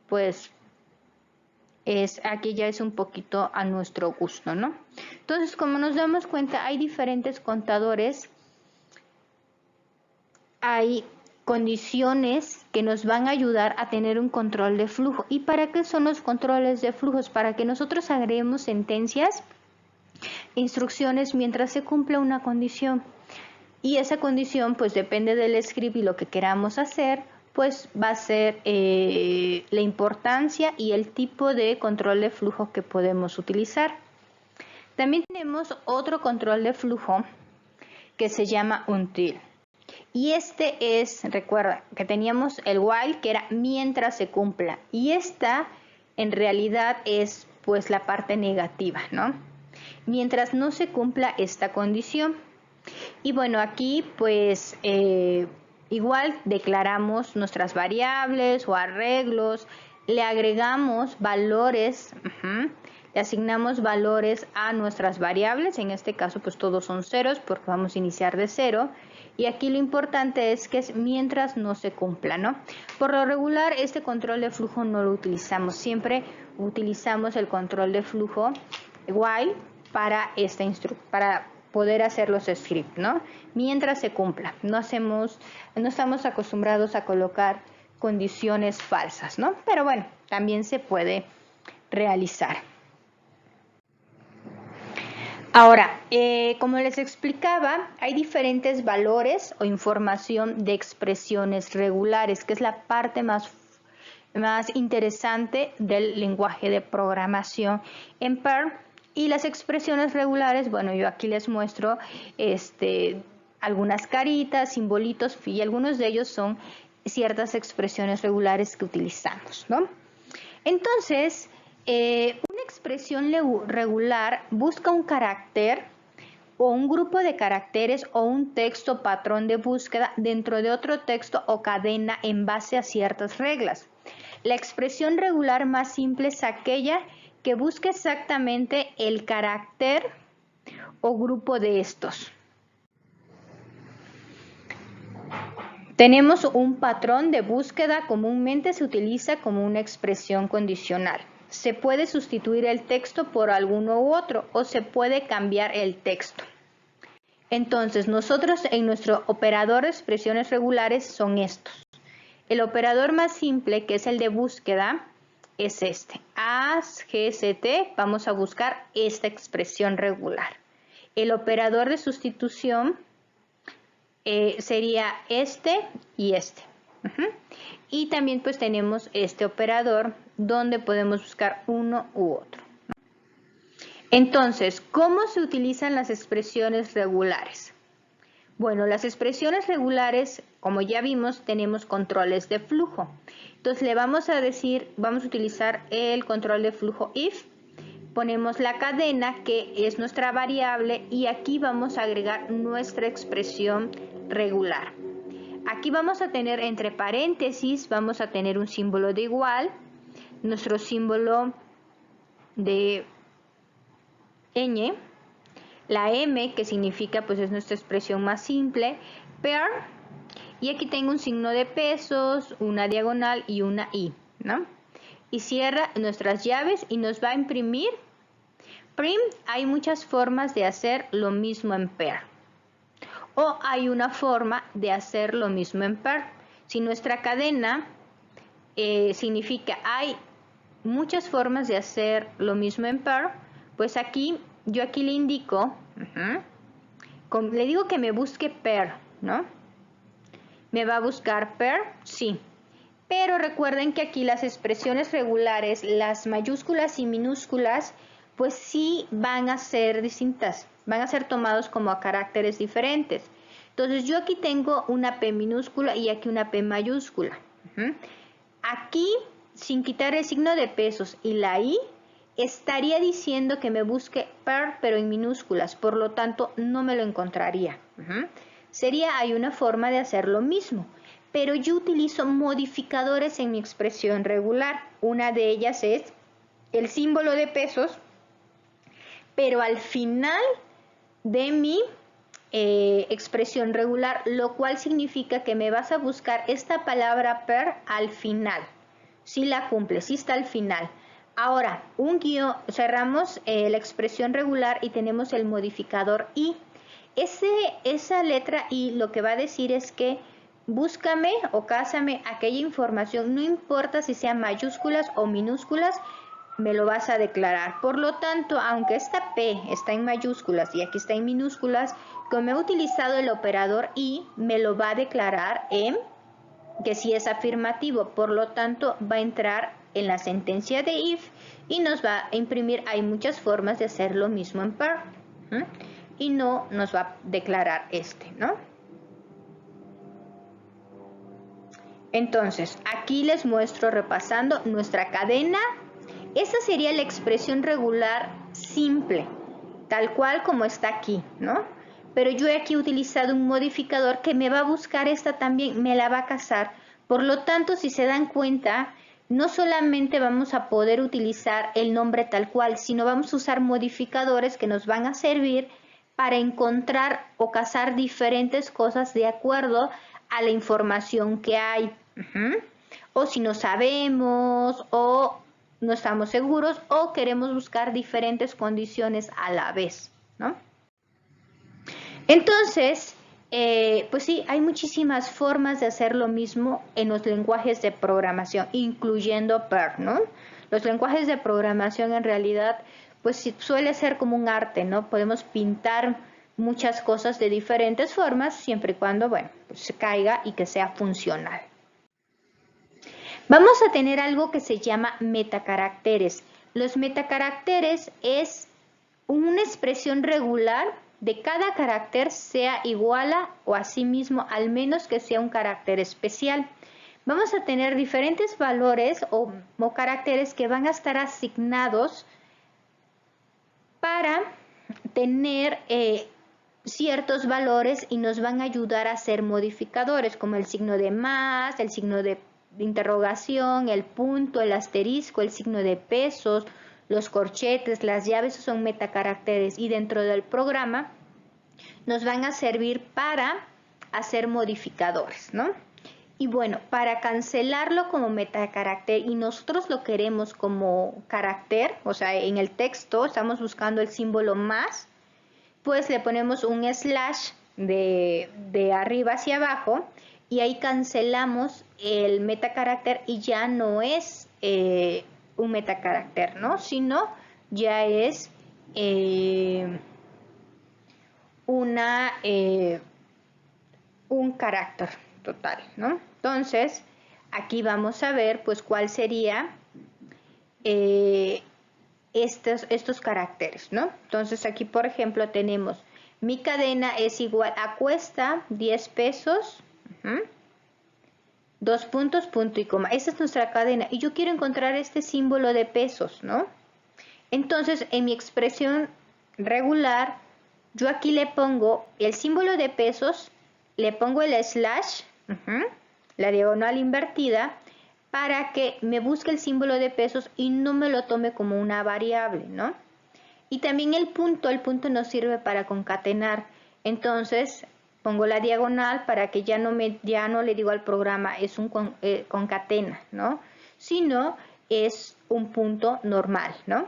pues aquí ya es un poquito a nuestro gusto, ¿no? Entonces, como nos damos cuenta, hay diferentes contadores, hay condiciones que nos van a ayudar a tener un control de flujo. ¿Y para qué son los controles de flujos? Para que nosotros agreguemos sentencias, instrucciones mientras se cumple una condición. Y esa condición pues depende del script y lo que queramos hacer, pues va a ser la importancia y el tipo de control de flujo que podemos utilizar. También tenemos otro control de flujo que se llama until. Y este es, recuerda que teníamos el while, que era mientras se cumpla, y esta en realidad es pues la parte negativa, ¿no? Mientras no se cumpla esta condición. Y bueno, aquí pues igual declaramos nuestras variables o arreglos, le agregamos valores, le asignamos valores a nuestras variables. En este caso pues todos son ceros porque vamos a iniciar de 0, y aquí lo importante es que es mientras no se cumpla, ¿no? Por lo regular este control de flujo no lo utilizamos, siempre utilizamos el control de flujo while para poder hacer los scripts, ¿no? Mientras se cumpla. No estamos acostumbrados a colocar condiciones falsas, ¿no? Pero bueno, también se puede realizar. Ahora, como les explicaba, hay diferentes valores o información de expresiones regulares, que es la parte más interesante del lenguaje de programación en Perl. Y las expresiones regulares, bueno, yo aquí les muestro algunas caritas, simbolitos, y algunos de ellos son ciertas expresiones regulares que utilizamos, ¿no? Entonces, una expresión regular busca un carácter o un grupo de caracteres o un texto patrón de búsqueda dentro de otro texto o cadena en base a ciertas reglas. La expresión regular más simple es aquella que busca exactamente el carácter o grupo de estos. Tenemos un patrón de búsqueda, comúnmente se utiliza como una expresión condicional. Se puede sustituir el texto por alguno u otro o se puede cambiar el texto. Entonces, nosotros en nuestro operador de expresiones regulares son estos. El operador más simple, que es el de búsqueda, es este. As GST, vamos a buscar esta expresión regular. El operador de sustitución sería este y este. Y también pues tenemos este operador donde podemos buscar uno u otro. Entonces, ¿cómo se utilizan las expresiones regulares? Bueno, las expresiones regulares, como ya vimos, tenemos controles de flujo. Entonces le vamos a utilizar el control de flujo if, ponemos la cadena que es nuestra variable y aquí vamos a agregar nuestra expresión regular. Aquí vamos a tener entre paréntesis, vamos a tener un símbolo de igual, nuestro símbolo de ñ, la M, que significa pues es nuestra expresión más simple, per, y aquí tengo un signo de pesos, una diagonal y una I, ¿no? Y cierra nuestras llaves y nos va a imprimir prim. Hay muchas formas de hacer lo mismo en per, o hay una forma de hacer lo mismo en per. Si nuestra cadena significa hay muchas formas de hacer lo mismo en per, pues yo aquí le indico, le digo que me busque per, ¿no? ¿Me va a buscar per? Sí. Pero recuerden que aquí las expresiones regulares, las mayúsculas y minúsculas, pues sí van a ser distintas, van a ser tomados como a caracteres diferentes. Entonces yo aquí tengo una P minúscula y aquí una P mayúscula. Aquí, sin quitar el signo de pesos y la I, estaría diciendo que me busque per, pero en minúsculas, por lo tanto no me lo encontraría. Hay una forma de hacer lo mismo, pero yo utilizo modificadores en mi expresión regular. Una de ellas es el símbolo de pesos, pero al final de mi expresión regular, lo cual significa que me vas a buscar esta palabra per al final. Si la cumple, si está al final. Ahora, un guión, cerramos la expresión regular y tenemos el modificador I. Esa letra I lo que va a decir es que búscame o cásame aquella información, no importa si sean mayúsculas o minúsculas, me lo vas a declarar. Por lo tanto, aunque esta P está en mayúsculas y aquí está en minúsculas, como he utilizado el operador I, me lo va a declarar en que sí es afirmativo. Por lo tanto, va a entrar en la sentencia de if y nos va a imprimir. Hay muchas formas de hacer lo mismo en per, y no nos va a declarar ¿no? Entonces, aquí les muestro repasando nuestra cadena. Esta sería la expresión regular simple, tal cual como está aquí, ¿no? Pero yo he aquí utilizado un modificador que me va a buscar esta también, me la va a casar. Por lo tanto, si se dan cuenta, no solamente vamos a poder utilizar el nombre tal cual, sino vamos a usar modificadores que nos van a servir para encontrar o casar diferentes cosas de acuerdo a la información que hay. O si no sabemos, o no estamos seguros, o queremos buscar diferentes condiciones a la vez, ¿no? Entonces, pues sí, hay muchísimas formas de hacer lo mismo en los lenguajes de programación, incluyendo per, ¿no? Los lenguajes de programación en realidad, pues suele ser como un arte, ¿no? Podemos pintar muchas cosas de diferentes formas, siempre y cuando, bueno, pues se caiga y que sea funcional. Vamos a tener algo que se llama metacaracteres. Los metacaracteres es una expresión regular de cada carácter sea igual a o a sí mismo, al menos que sea un carácter especial. Vamos a tener diferentes valores o caracteres que van a estar asignados para tener ciertos valores y nos van a ayudar a ser modificadores, como el signo de más, el signo de interrogación, el punto, el asterisco, el signo de pesos, los corchetes, las llaves son metacaracteres y dentro del programa nos van a servir para hacer modificadores, ¿no? Y bueno, para cancelarlo como metacarácter y nosotros lo queremos como carácter, o sea, en el texto estamos buscando el símbolo más, pues le ponemos un slash de arriba hacia abajo y ahí cancelamos el metacarácter y ya no es un metacarácter, ¿no? Sino ya es un carácter total, ¿no? Entonces, aquí vamos a ver pues cuál sería estos caracteres, ¿no? Entonces aquí, por ejemplo, tenemos mi cadena es igual a cuesta 10 pesos, dos puntos, punto y coma. Esa es nuestra cadena y yo quiero encontrar este símbolo de pesos, ¿no? Entonces, en mi expresión regular, yo aquí le pongo el símbolo de pesos, le pongo el slash, la diagonal invertida, para que me busque el símbolo de pesos y no me lo tome como una variable, ¿no? Y también el punto nos sirve para concatenar. Entonces pongo la diagonal para que ya no le digo al programa es un concatena, ¿no? Sino es un punto normal, ¿no?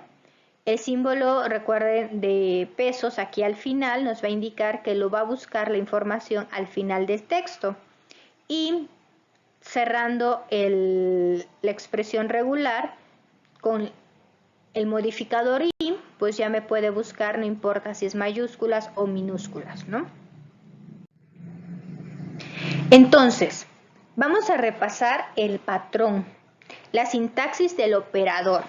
El símbolo, recuerden, de pesos aquí al final nos va a indicar que lo va a buscar la información al final del texto. Y cerrando la expresión regular con el modificador i, pues ya me puede buscar, no importa si es mayúsculas o minúsculas, ¿no? Entonces, vamos a repasar el patrón, la sintaxis del operador.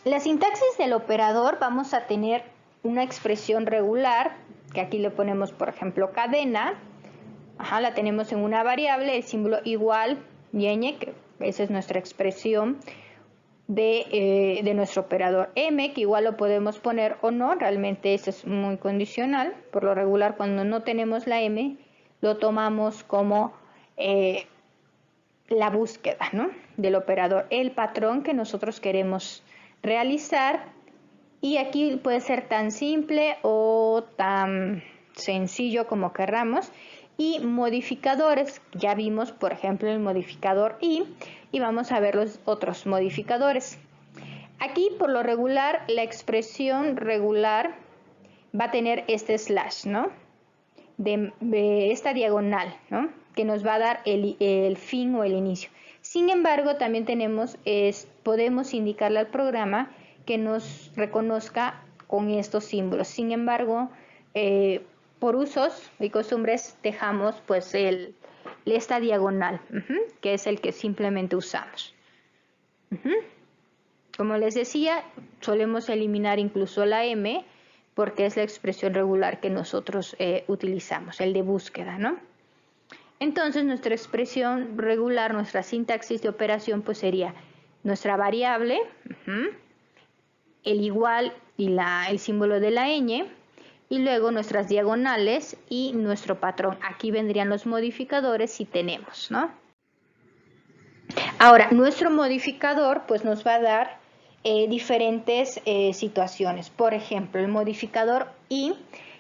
La sintaxis del operador, vamos a tener una expresión regular, que aquí le ponemos, por ejemplo, cadena. La tenemos en una variable, el símbolo igual, ñ, que esa es nuestra expresión de nuestro operador m, que igual lo podemos poner o no, realmente eso es muy condicional. Por lo regular, cuando no tenemos la m, lo tomamos como la búsqueda, ¿no?, del operador, el patrón que nosotros queremos realizar. Y aquí puede ser tan simple o tan sencillo como querramos. Y modificadores, ya vimos por ejemplo el modificador i, y vamos a ver los otros modificadores. Aquí por lo regular la expresión regular va a tener este slash, ¿no?, de esta diagonal, ¿no?, que nos va a dar el fin o el inicio. Sin embargo, también podemos indicarle al programa que nos reconozca con estos símbolos. Sin embargo, por usos y costumbres dejamos pues esta diagonal, que es el que simplemente usamos. Como les decía, solemos eliminar incluso la m, porque es la expresión regular que nosotros utilizamos, el de búsqueda, ¿no? Entonces nuestra expresión regular, nuestra sintaxis de operación, pues sería nuestra variable, el igual y el símbolo de la ñ, y luego nuestras diagonales y nuestro patrón. Aquí vendrían los modificadores si tenemos, ¿no? Ahora, nuestro modificador pues nos va a dar diferentes situaciones. Por ejemplo, el modificador i,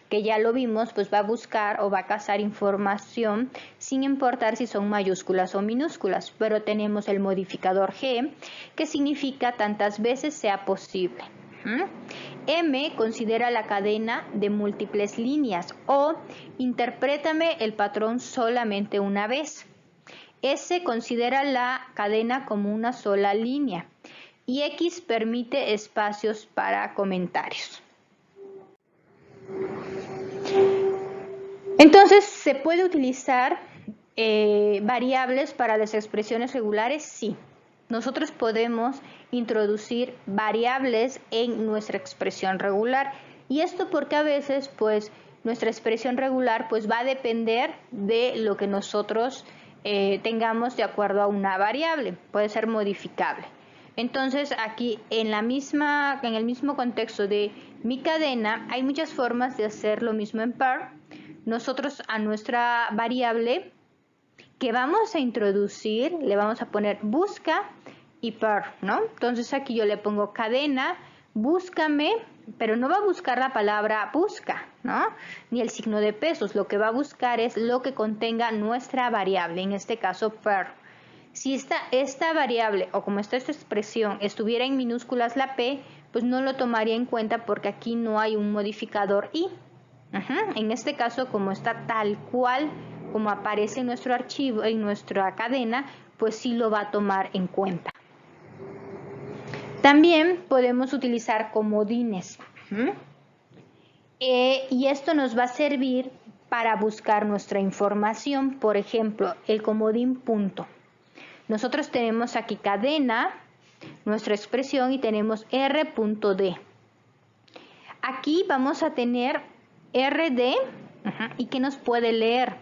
que ya lo vimos, pues va a buscar o va a cazar información sin importar si son mayúsculas o minúsculas, pero tenemos el modificador g, que significa tantas veces sea posible. M considera la cadena de múltiples líneas o interprétame el patrón solamente una vez. S considera la cadena como una sola línea y X permite espacios para comentarios. Entonces, ¿se puede utilizar variables para las expresiones regulares? Sí. Nosotros podemos introducir variables en nuestra expresión regular. Y esto porque a veces, pues, nuestra expresión regular pues, va a depender de lo que nosotros tengamos de acuerdo a una variable. Puede ser modificable. Entonces, aquí en el mismo contexto de mi cadena, hay muchas formas de hacer lo mismo en Perl. Nosotros a nuestra variable que vamos a introducir le vamos a poner busca y Perl, ¿no? Entonces aquí yo le pongo cadena, búscame, pero no va a buscar la palabra busca, ¿no?, ni el signo de pesos. Lo que va a buscar es lo que contenga nuestra variable, en este caso Perl. Si esta variable o como está esta expresión estuviera en minúsculas la p, pues no lo tomaría en cuenta porque aquí no hay un modificador i. En este caso, como está tal cual como aparece en nuestro archivo, en nuestra cadena, pues sí lo va a tomar en cuenta. También podemos utilizar comodines. Y esto nos va a servir para buscar nuestra información. Por ejemplo, el comodín punto. Nosotros tenemos aquí cadena, nuestra expresión, y tenemos r.d. Aquí vamos a tener rd, y ¿qué nos puede leer?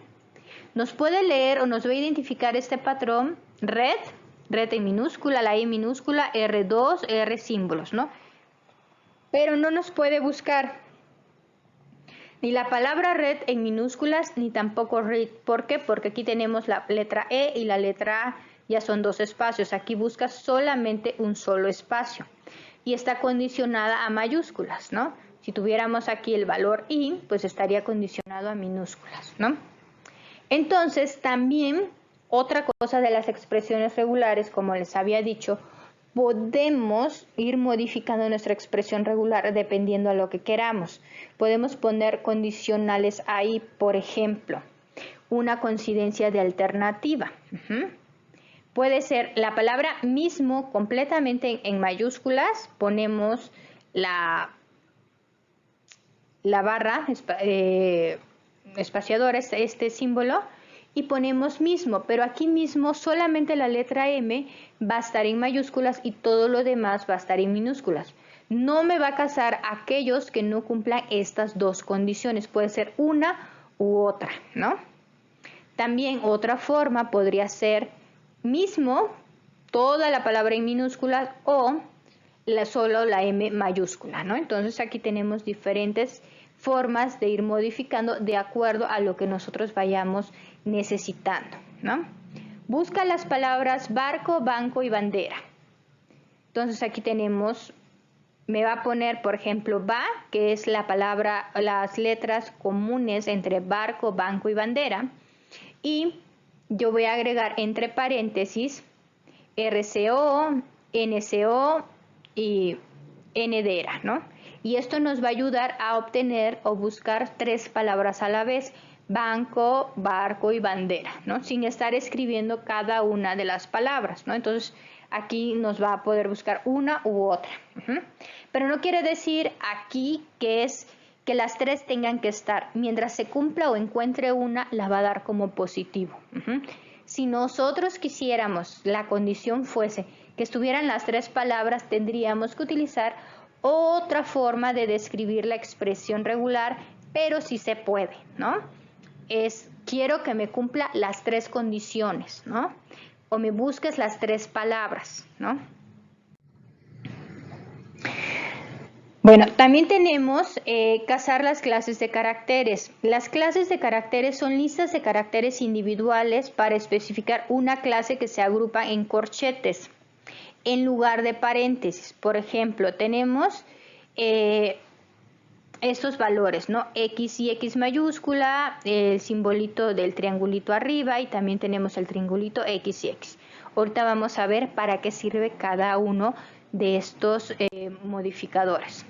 Nos puede leer o nos va a identificar este patrón red en minúscula, la e minúscula, R2, R símbolos, ¿no? Pero no nos puede buscar ni la palabra red en minúsculas ni tampoco read. ¿Por qué? Porque aquí tenemos la letra E y la letra A, ya son dos espacios. Aquí busca solamente un solo espacio. y está condicionada a mayúsculas, ¿no? Si tuviéramos aquí el valor I, pues estaría condicionado a minúsculas, ¿no? Entonces, también otra cosa de las expresiones regulares, como les había dicho, podemos ir modificando nuestra expresión regular dependiendo a lo que queramos. Podemos poner condicionales ahí, por ejemplo, una coincidencia de alternativa. Puede ser la palabra mismo completamente en mayúsculas, ponemos la barra espaciadora, este símbolo, y ponemos mismo, pero aquí mismo solamente la letra M va a estar en mayúsculas y todo lo demás va a estar en minúsculas. No me va a casar aquellos que no cumplan estas dos condiciones, puede ser una u otra, ¿no? También otra forma podría ser mismo, toda la palabra en minúsculas o solo la M mayúscula, ¿no? Entonces aquí tenemos diferentes formas de ir modificando de acuerdo a lo que nosotros vayamos necesitando, ¿no? Busca las palabras barco, banco y bandera. Entonces aquí tenemos, me va a poner, por ejemplo, va, que es la palabra, las letras comunes entre barco, banco y bandera. Y yo voy a agregar entre paréntesis RCO, NCO y NDERA, ¿no? Y esto nos va a ayudar a obtener o buscar tres palabras a la vez, banco, barco y bandera, ¿no? Sin estar escribiendo cada una de las palabras, ¿no? Entonces aquí nos va a poder buscar una u otra. Pero no quiere decir aquí que las tres tengan que estar. Mientras se cumpla o encuentre una, la va a dar como positivo. Si nosotros quisiéramos, la condición fuese que estuvieran las tres palabras, tendríamos que utilizar otra forma de describir la expresión regular, pero sí se puede, ¿no? Quiero que me cumpla las tres condiciones, ¿no? O me busques las tres palabras, ¿no? Bueno, también tenemos casar las clases de caracteres. Las clases de caracteres son listas de caracteres individuales para especificar una clase que se agrupa en corchetes en lugar de paréntesis. Por ejemplo, tenemos estos valores, ¿no? X y X mayúscula, el simbolito del triangulito arriba y también tenemos el triangulito X y X. Ahorita vamos a ver para qué sirve cada uno de estos modificadores.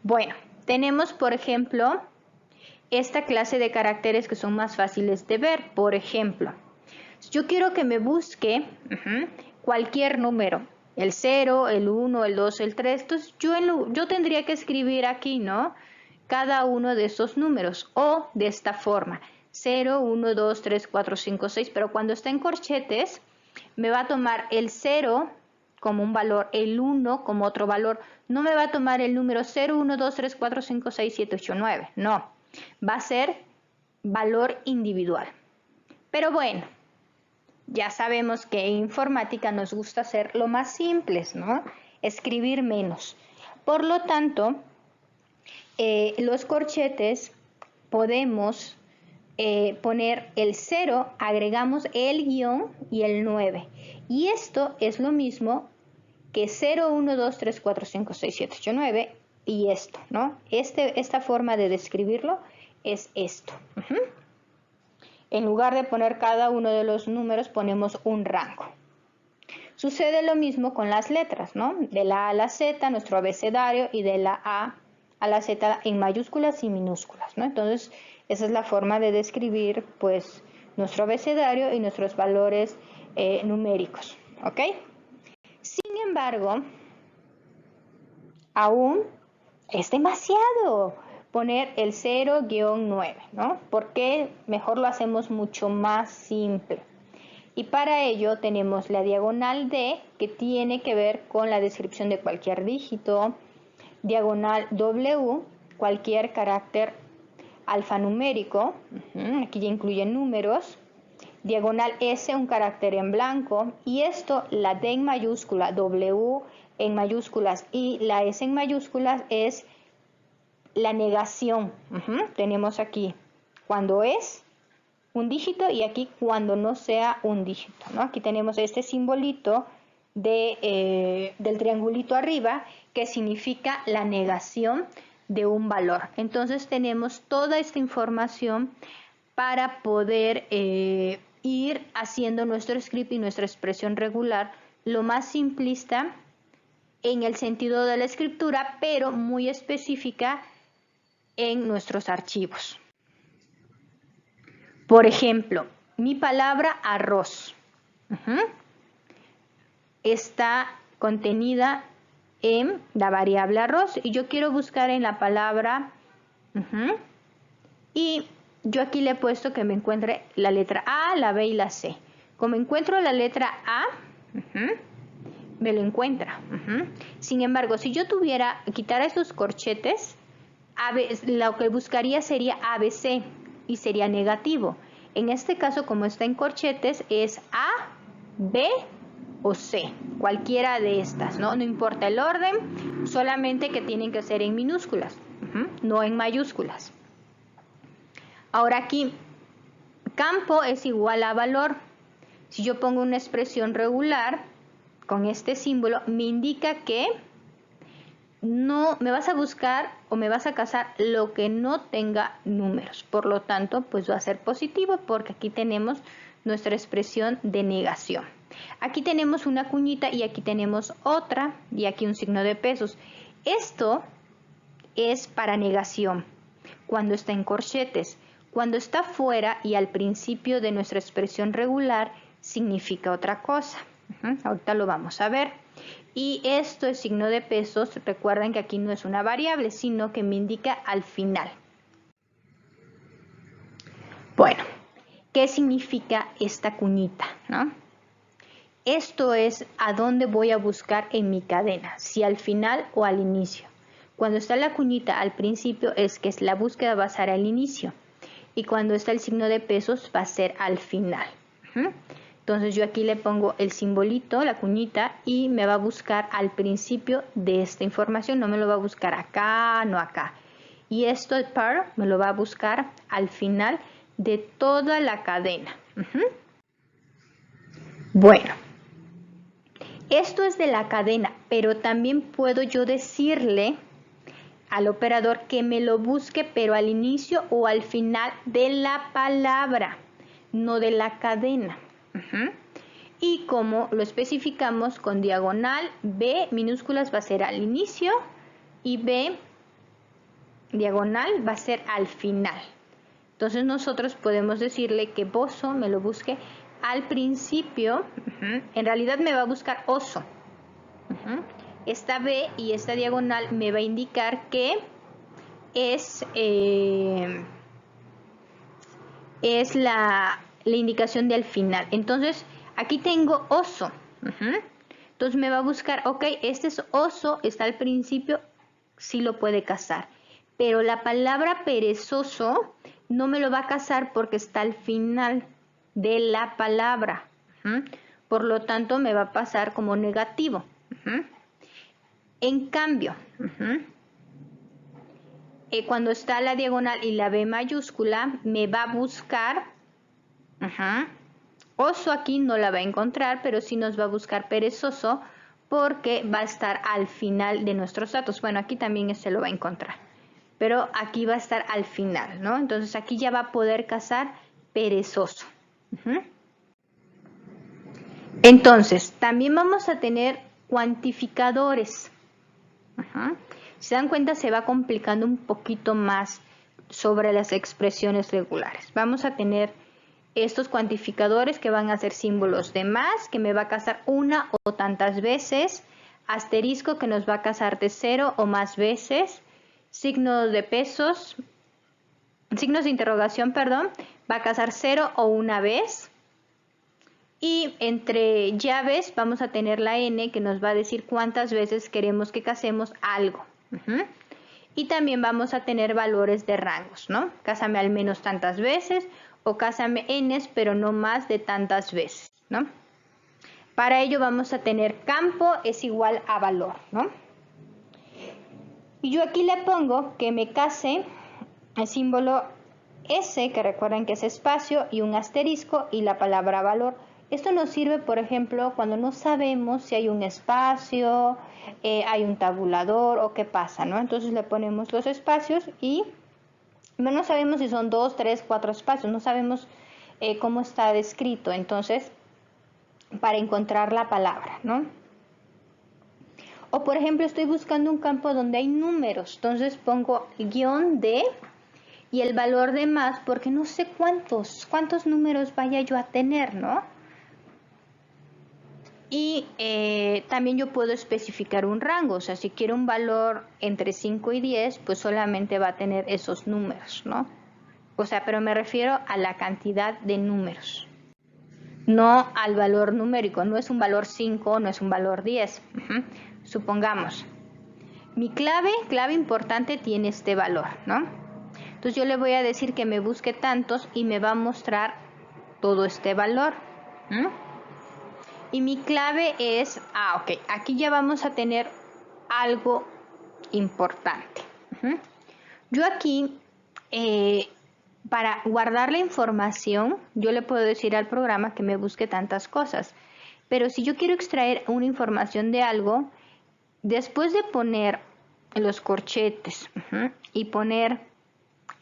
Bueno, tenemos por ejemplo esta clase de caracteres que son más fáciles de ver. Por ejemplo, yo quiero que me busque cualquier número, el 0, el 1, el 2, el 3, entonces yo tendría que escribir aquí, ¿no? Cada uno de esos números o de esta forma, 0, 1, 2, 3, 4, 5, 6, pero cuando está en corchetes me va a tomar el 0 como un valor, el 1 como otro valor, no me va a tomar el número 0, 1, 2, 3, 4, 5, 6, 7, 8, 9, no, va a ser valor individual. Pero bueno, ya sabemos que en informática nos gusta hacer lo más simples, ¿no? Escribir menos. Por lo tanto, los corchetes podemos poner el 0, agregamos el guión y el 9. Y esto es lo mismo que 0, 1, 2, 3, 4, 5, 6, 7, 8, 9 y esto, ¿no? Esta forma de describirlo es esto. En lugar de poner cada uno de los números, ponemos un rango. Sucede lo mismo con las letras, ¿no? De la A a la Z, nuestro abecedario, y de la A a la Z en mayúsculas y minúsculas, ¿no? Entonces, esa es la forma de describir, pues, nuestro abecedario y nuestros valores numéricos, ¿ok? Sin embargo, aún es demasiado poner el 0-9, ¿no? Porque mejor lo hacemos mucho más simple. Y para ello tenemos la diagonal D, que tiene que ver con la descripción de cualquier dígito, diagonal W, cualquier carácter alfanumérico, aquí ya incluyen números, diagonal S, un carácter en blanco, y esto, la D en mayúscula, W en mayúsculas y la S en mayúsculas es la negación. Tenemos aquí cuando es un dígito y aquí cuando no sea un dígito, ¿no? Aquí tenemos este simbolito del triangulito arriba, que significa la negación de un valor. Entonces tenemos toda esta información para poder ir haciendo nuestro script y nuestra expresión regular lo más simplista en el sentido de la escritura, pero muy específica en nuestros archivos. Por ejemplo, mi palabra arroz está contenida en la variable arroz y yo quiero buscar en la palabra y yo aquí le he puesto que me encuentre la letra A, la B y la C. Como encuentro la letra A, me lo encuentra. Sin embargo, si yo tuviera, quitar esos corchetes, lo que buscaría sería ABC y sería negativo. En este caso, como está en corchetes, es A, B o C, cualquiera de estas, ¿no? No importa el orden, solamente que tienen que ser en minúsculas, no en mayúsculas. Ahora aquí, campo es igual a valor. Si yo pongo una expresión regular con este símbolo, me indica que no me vas a buscar o me vas a cazar lo que no tenga números. Por lo tanto, pues va a ser positivo porque aquí tenemos nuestra expresión de negación. Aquí tenemos una cuñita y aquí tenemos otra y aquí un signo de pesos. Esto es para negación cuando está en corchetes. Cuando está fuera y al principio de nuestra expresión regular significa otra cosa. Ahorita lo vamos a ver. Y esto es signo de pesos. Recuerden que aquí no es una variable, sino que me indica al final. Bueno, ¿qué significa esta cuñita, no? Esto es a dónde voy a buscar en mi cadena, si al final o al inicio. Cuando está la cuñita al principio es que la búsqueda va a ser al inicio y cuando está el signo de pesos va a ser al final. Entonces yo aquí le pongo el simbolito, la cuñita, y me va a buscar al principio de esta información, no me lo va a buscar acá, no acá. Y esto, el par, me lo va a buscar al final de toda la cadena. Bueno, esto es de la cadena, pero también puedo yo decirle al operador que me lo busque, pero al inicio o al final de la palabra, no de la cadena. Y como lo especificamos con diagonal, B minúsculas va a ser al inicio y B diagonal va a ser al final. Entonces nosotros podemos decirle que bozo me lo busque al principio. En realidad me va a buscar oso. Esta B y esta diagonal me va a indicar que es la indicación del final. Entonces aquí tengo oso. Entonces me va a buscar, ok, este es oso, está al principio, sí lo puede cazar. Pero la palabra perezoso no me lo va a cazar porque está al final de la palabra. Por lo tanto me va a pasar como negativo. En cambio, cuando está la diagonal y la B mayúscula, me va a buscar, oso aquí no la va a encontrar, pero sí nos va a buscar perezoso porque va a estar al final de nuestros datos. Bueno, aquí también se lo va a encontrar, pero aquí va a estar al final, ¿no? Entonces aquí ya va a poder cazar perezoso. Entonces, también vamos a tener cuantificadores. Si se dan cuenta, se va complicando un poquito más sobre las expresiones regulares. Vamos a tener estos cuantificadores que van a ser símbolos de más, que me va a casar una o tantas veces, asterisco que nos va a casar de 0 o más veces, signos de pesos, signos de interrogación, perdón, va a casar 0 o una vez. Y entre llaves vamos a tener la N que nos va a decir cuántas veces queremos que casemos algo. Y también vamos a tener valores de rangos, ¿no? Cásame al menos tantas veces o cásame N, pero no más de tantas veces, ¿no? Para ello vamos a tener campo es igual a valor, ¿no? Y yo aquí le pongo que me case el símbolo S, que recuerden que es espacio, y un asterisco y la palabra valor. Esto nos sirve, por ejemplo, cuando no sabemos si hay un espacio, hay un tabulador o qué pasa, ¿no? Entonces le ponemos los espacios y no sabemos si son 2, 3, 4 espacios, no sabemos cómo está descrito, entonces, para encontrar la palabra, ¿no? O por ejemplo, estoy buscando un campo donde hay números, entonces pongo guión de y el valor de más porque no sé cuántos números vaya yo a tener, ¿no? Y también yo puedo especificar un rango, o sea, si quiero un valor entre 5 y 10, pues solamente va a tener esos números, ¿no? O sea, pero me refiero a la cantidad de números, no al valor numérico, no es un valor 5, no es un valor 10. Supongamos, mi clave importante tiene este valor, ¿no? Entonces yo le voy a decir que me busque tantos y me va a mostrar todo este valor. Y mi clave es, ok, aquí ya vamos a tener algo importante. Yo aquí, para guardar la información, yo le puedo decir al programa que me busque tantas cosas. Pero si yo quiero extraer una información de algo, después de poner los corchetes y poner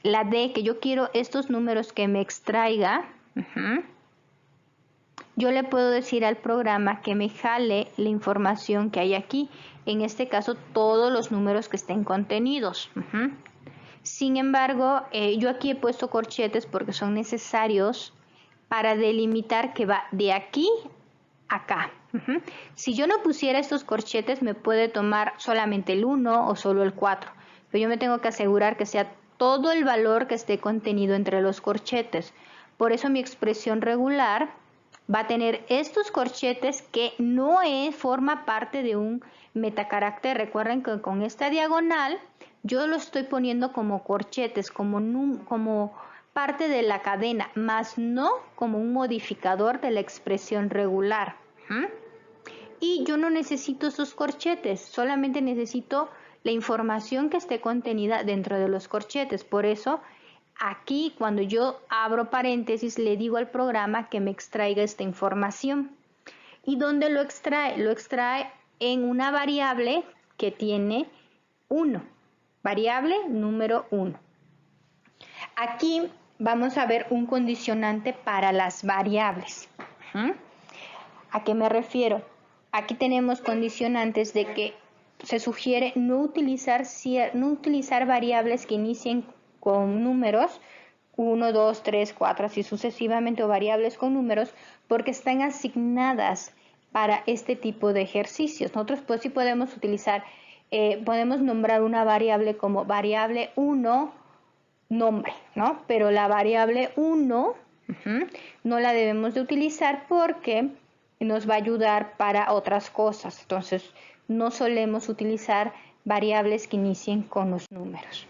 la D, que yo quiero estos números que me extraiga, yo le puedo decir al programa que me jale la información que hay aquí, en este caso todos los números que estén contenidos. Sin embargo, yo aquí he puesto corchetes porque son necesarios para delimitar que va de aquí a acá. Si yo no pusiera estos corchetes, me puede tomar solamente el 1 o solo el 4, pero yo me tengo que asegurar que sea todo el valor que esté contenido entre los corchetes. Por eso mi expresión regular va a tener estos corchetes que no forma parte de un metacarácter. Recuerden que con esta diagonal yo lo estoy poniendo como corchetes, como parte de la cadena, más no como un modificador de la expresión regular. Y yo no necesito esos corchetes, solamente necesito la información que esté contenida dentro de los corchetes. Por eso, aquí cuando yo abro paréntesis, le digo al programa que me extraiga esta información. ¿Y dónde lo extrae? Lo extrae en una variable que tiene 1, variable número 1. Aquí vamos a ver un condicionante para las variables. ¿A qué me refiero? Aquí tenemos condicionantes de que se sugiere no utilizar variables que inicien con números 1, 2, 3, 4, así sucesivamente, o variables con números, porque están asignadas para este tipo de ejercicios. Nosotros pues sí podemos utilizar, podemos nombrar una variable como variable 1, nombre, ¿no? Pero la variable 1 no la debemos de utilizar porque nos va a ayudar para otras cosas. Entonces, no solemos utilizar variables que inicien con los números.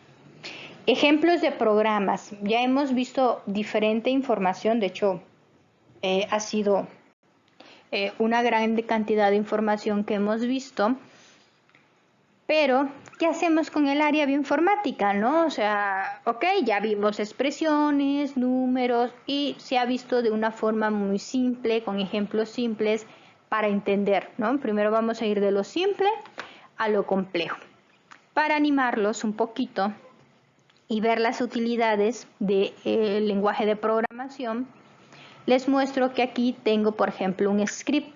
Ejemplos de programas. Ya hemos visto diferente información, de hecho, ha sido una gran cantidad de información que hemos visto. Pero, ¿qué hacemos con el área bioinformática, no? O sea, ok, ya vimos expresiones, números y se ha visto de una forma muy simple, con ejemplos simples para entender, ¿no? Primero vamos a ir de lo simple a lo complejo. Para animarlos un poquito y ver las utilidades del lenguaje de programación, les muestro que aquí tengo, por ejemplo, un script.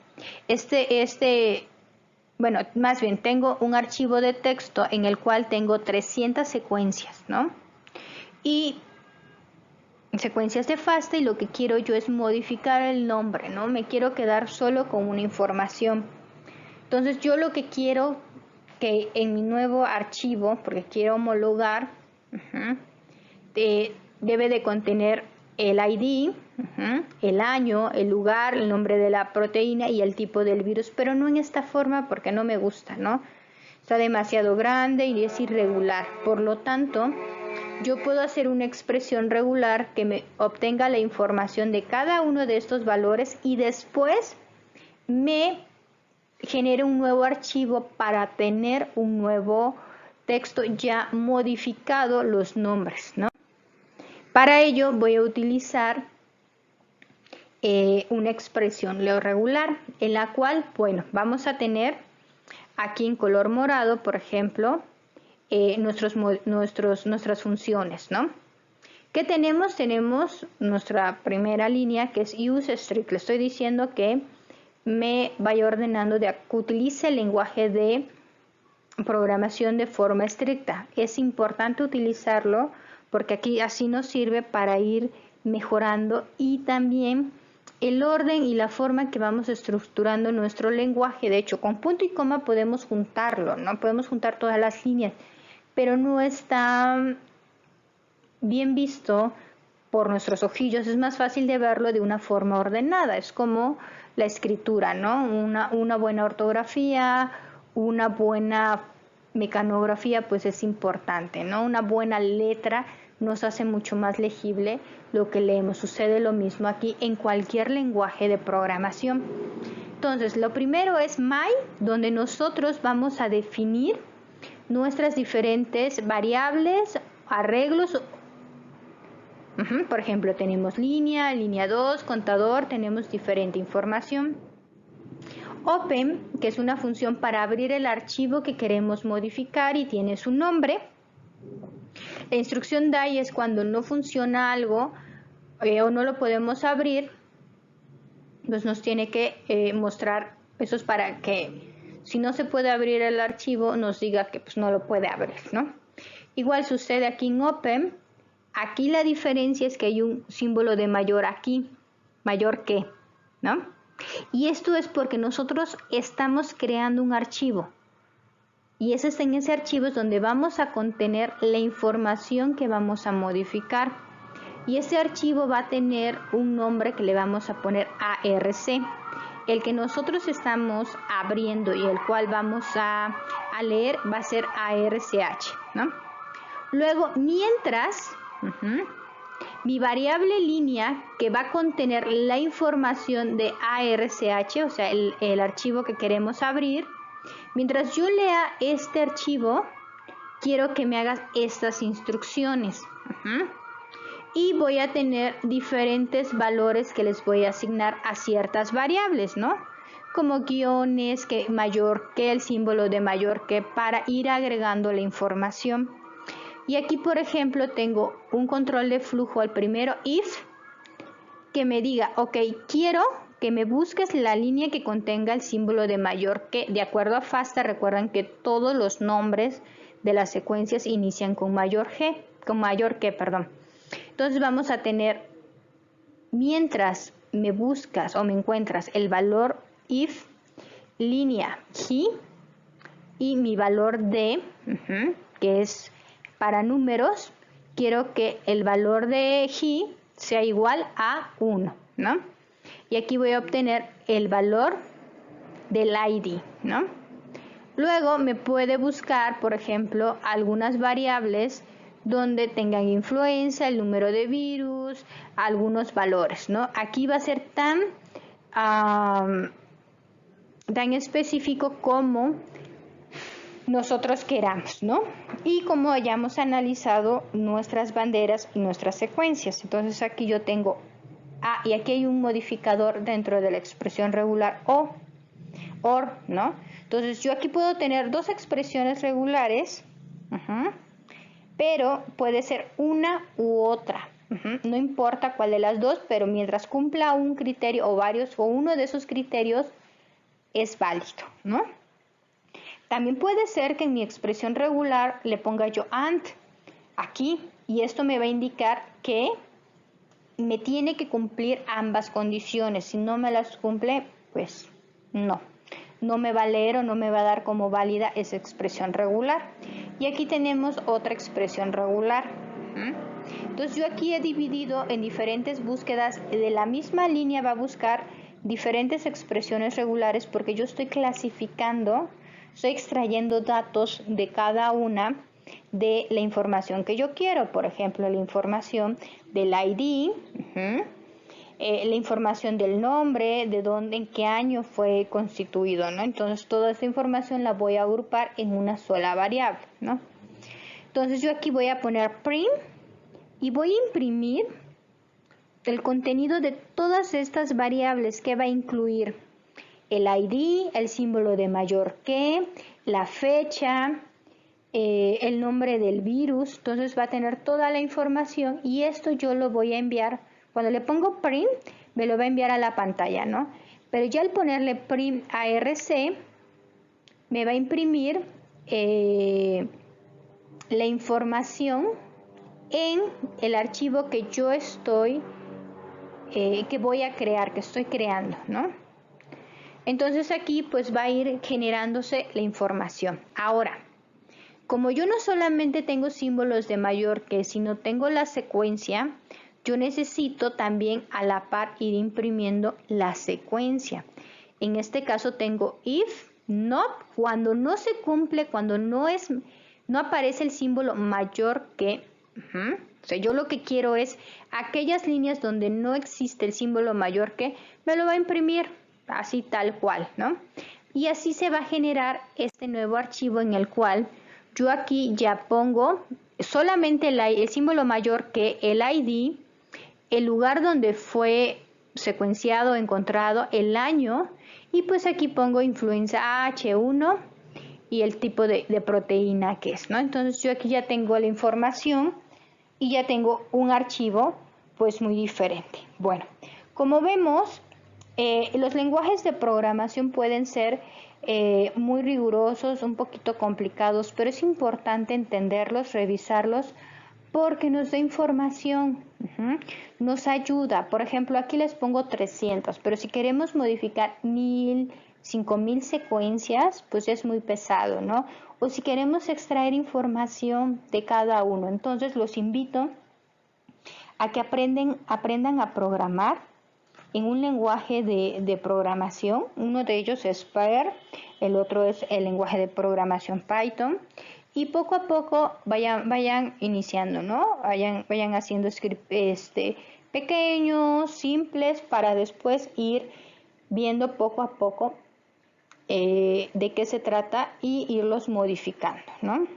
Bueno, más bien tengo un archivo de texto en el cual tengo 300 secuencias, ¿no? Y secuencias de FASTA, y lo que quiero yo es modificar el nombre, ¿no? Me quiero quedar solo con una información. Entonces yo lo que quiero que en mi nuevo archivo, porque quiero homologar, debe de contener el ID, el año, el lugar, el nombre de la proteína y el tipo del virus, pero no en esta forma porque no me gusta, ¿no? Está demasiado grande y es irregular. Por lo tanto, yo puedo hacer una expresión regular que me obtenga la información de cada uno de estos valores y después me genere un nuevo archivo para tener un nuevo texto ya modificado los nombres, ¿no? Para ello voy a utilizar una expresión regular, en la cual, bueno, vamos a tener aquí en color morado, por ejemplo, nuestras funciones, ¿no? ¿Qué tenemos? Tenemos nuestra primera línea, que es use strict. Le estoy diciendo que me vaya ordenando que utilice el lenguaje de programación de forma estricta. Es importante utilizarlo porque aquí así nos sirve para ir mejorando, y también el orden y la forma que vamos estructurando nuestro lenguaje. De hecho, con punto y coma podemos juntarlo, ¿no? Podemos juntar todas las líneas, pero no está bien visto por nuestros ojillos. Es más fácil de verlo de una forma ordenada. Es como la escritura, ¿no? Una buena ortografía, una buena mecanografía, pues es importante, ¿no? Una buena letra nos hace mucho más legible lo que leemos. Sucede lo mismo aquí en cualquier lenguaje de programación. Entonces, lo primero es my, donde nosotros vamos a definir nuestras diferentes variables, arreglos. Por ejemplo, tenemos línea 2, contador, tenemos diferente información. Open, que es una función para abrir el archivo que queremos modificar y tiene su nombre. La instrucción die es cuando no funciona algo o no lo podemos abrir, pues nos tiene que mostrar. Eso es para que, si no se puede abrir el archivo, nos diga que pues no lo puede abrir, ¿no? Igual sucede aquí en Open. Aquí la diferencia es que hay un símbolo de mayor aquí, mayor que, ¿no? Y esto es porque nosotros estamos creando un archivo. Y en ese archivo es donde vamos a contener la información que vamos a modificar. Y ese archivo va a tener un nombre que le vamos a poner ARC. El que nosotros estamos abriendo y el cual vamos a leer va a ser ARCH, ¿no? Luego, mientras, mi variable línea que va a contener la información de ARCH, o sea, el archivo que queremos abrir, mientras yo lea este archivo, quiero que me hagas estas instrucciones. Y voy a tener diferentes valores que les voy a asignar a ciertas variables, ¿no? Como guiones, que mayor que, el símbolo de mayor que, para ir agregando la información. Y aquí, por ejemplo, tengo un control de flujo al primero, if, que me diga, ok, quiero que me busques la línea que contenga el símbolo de mayor que. De acuerdo a FASTA, recuerdan que todos los nombres de las secuencias inician con mayor que, perdón. Entonces vamos a tener, mientras me buscas o me encuentras el valor if, línea he, y mi valor de, que es para números, quiero que el valor de he sea igual a 1, ¿no? Y aquí voy a obtener el valor del ID, ¿no? Luego me puede buscar, por ejemplo, algunas variables donde tengan influencia, el número de virus, algunos valores, ¿no? Aquí va a ser tan específico como nosotros queramos, ¿no? Y como hayamos analizado nuestras banderas y nuestras secuencias. Entonces aquí yo tengo y aquí hay un modificador dentro de la expresión regular OR, ¿no? Entonces yo aquí puedo tener dos expresiones regulares, pero puede ser una u otra. No importa cuál de las dos, pero mientras cumpla un criterio o varios o uno de esos criterios es válido, ¿no? También puede ser que en mi expresión regular le ponga yo AND aquí, y esto me va a indicar que me tiene que cumplir ambas condiciones. Si no me las cumple, pues no me va a leer o no me va a dar como válida esa expresión regular. Y aquí tenemos otra expresión regular. Entonces yo aquí he dividido en diferentes búsquedas. De la misma línea va a buscar diferentes expresiones regulares porque yo estoy clasificando, estoy extrayendo datos de cada una de la información que yo quiero. Por ejemplo, la información del ID, la información del nombre, de dónde, en qué año fue constituido, ¿no? Entonces toda esta información la voy a agrupar en una sola variable, ¿no? Entonces yo aquí voy a poner print y voy a imprimir el contenido de todas estas variables que va a incluir el ID, el símbolo de mayor que, la fecha, el nombre del virus. Entonces va a tener toda la información y esto yo lo voy a enviar. Cuando le pongo print, me lo va a enviar a la pantalla, ¿no? Pero ya al ponerle print ARC, me va a imprimir la información en el archivo que yo estoy, que voy a crear, que estoy creando, ¿no? Entonces aquí pues va a ir generándose la información. Ahora, como yo no solamente tengo símbolos de mayor que, sino tengo la secuencia, yo necesito también a la par ir imprimiendo la secuencia. En este caso tengo if, not, cuando no se cumple, cuando no aparece el símbolo mayor que. O sea, yo lo que quiero es aquellas líneas donde no existe el símbolo mayor que, me lo va a imprimir así tal cual, ¿no? Y así se va a generar este nuevo archivo en el cual yo aquí ya pongo solamente el símbolo mayor que, el ID, el lugar donde fue secuenciado, encontrado, el año, y pues aquí pongo influenza H1 y el tipo de proteína que es, ¿no? Entonces yo aquí ya tengo la información y ya tengo un archivo pues muy diferente. Bueno, como vemos, los lenguajes de programación pueden ser muy rigurosos, un poquito complicados, pero es importante entenderlos, revisarlos, porque nos da información, nos ayuda. Por ejemplo, aquí les pongo 300, pero si queremos modificar 1000, 5000 secuencias, pues es muy pesado, ¿no? O si queremos extraer información de cada uno, entonces los invito a que aprendan a programar en un lenguaje de programación. Uno de ellos es Perl, el otro es el lenguaje de programación Python, y poco a poco vayan iniciando, ¿no? Vayan haciendo scripts pequeños, simples, para después ir viendo poco a poco de qué se trata y irlos modificando, ¿no?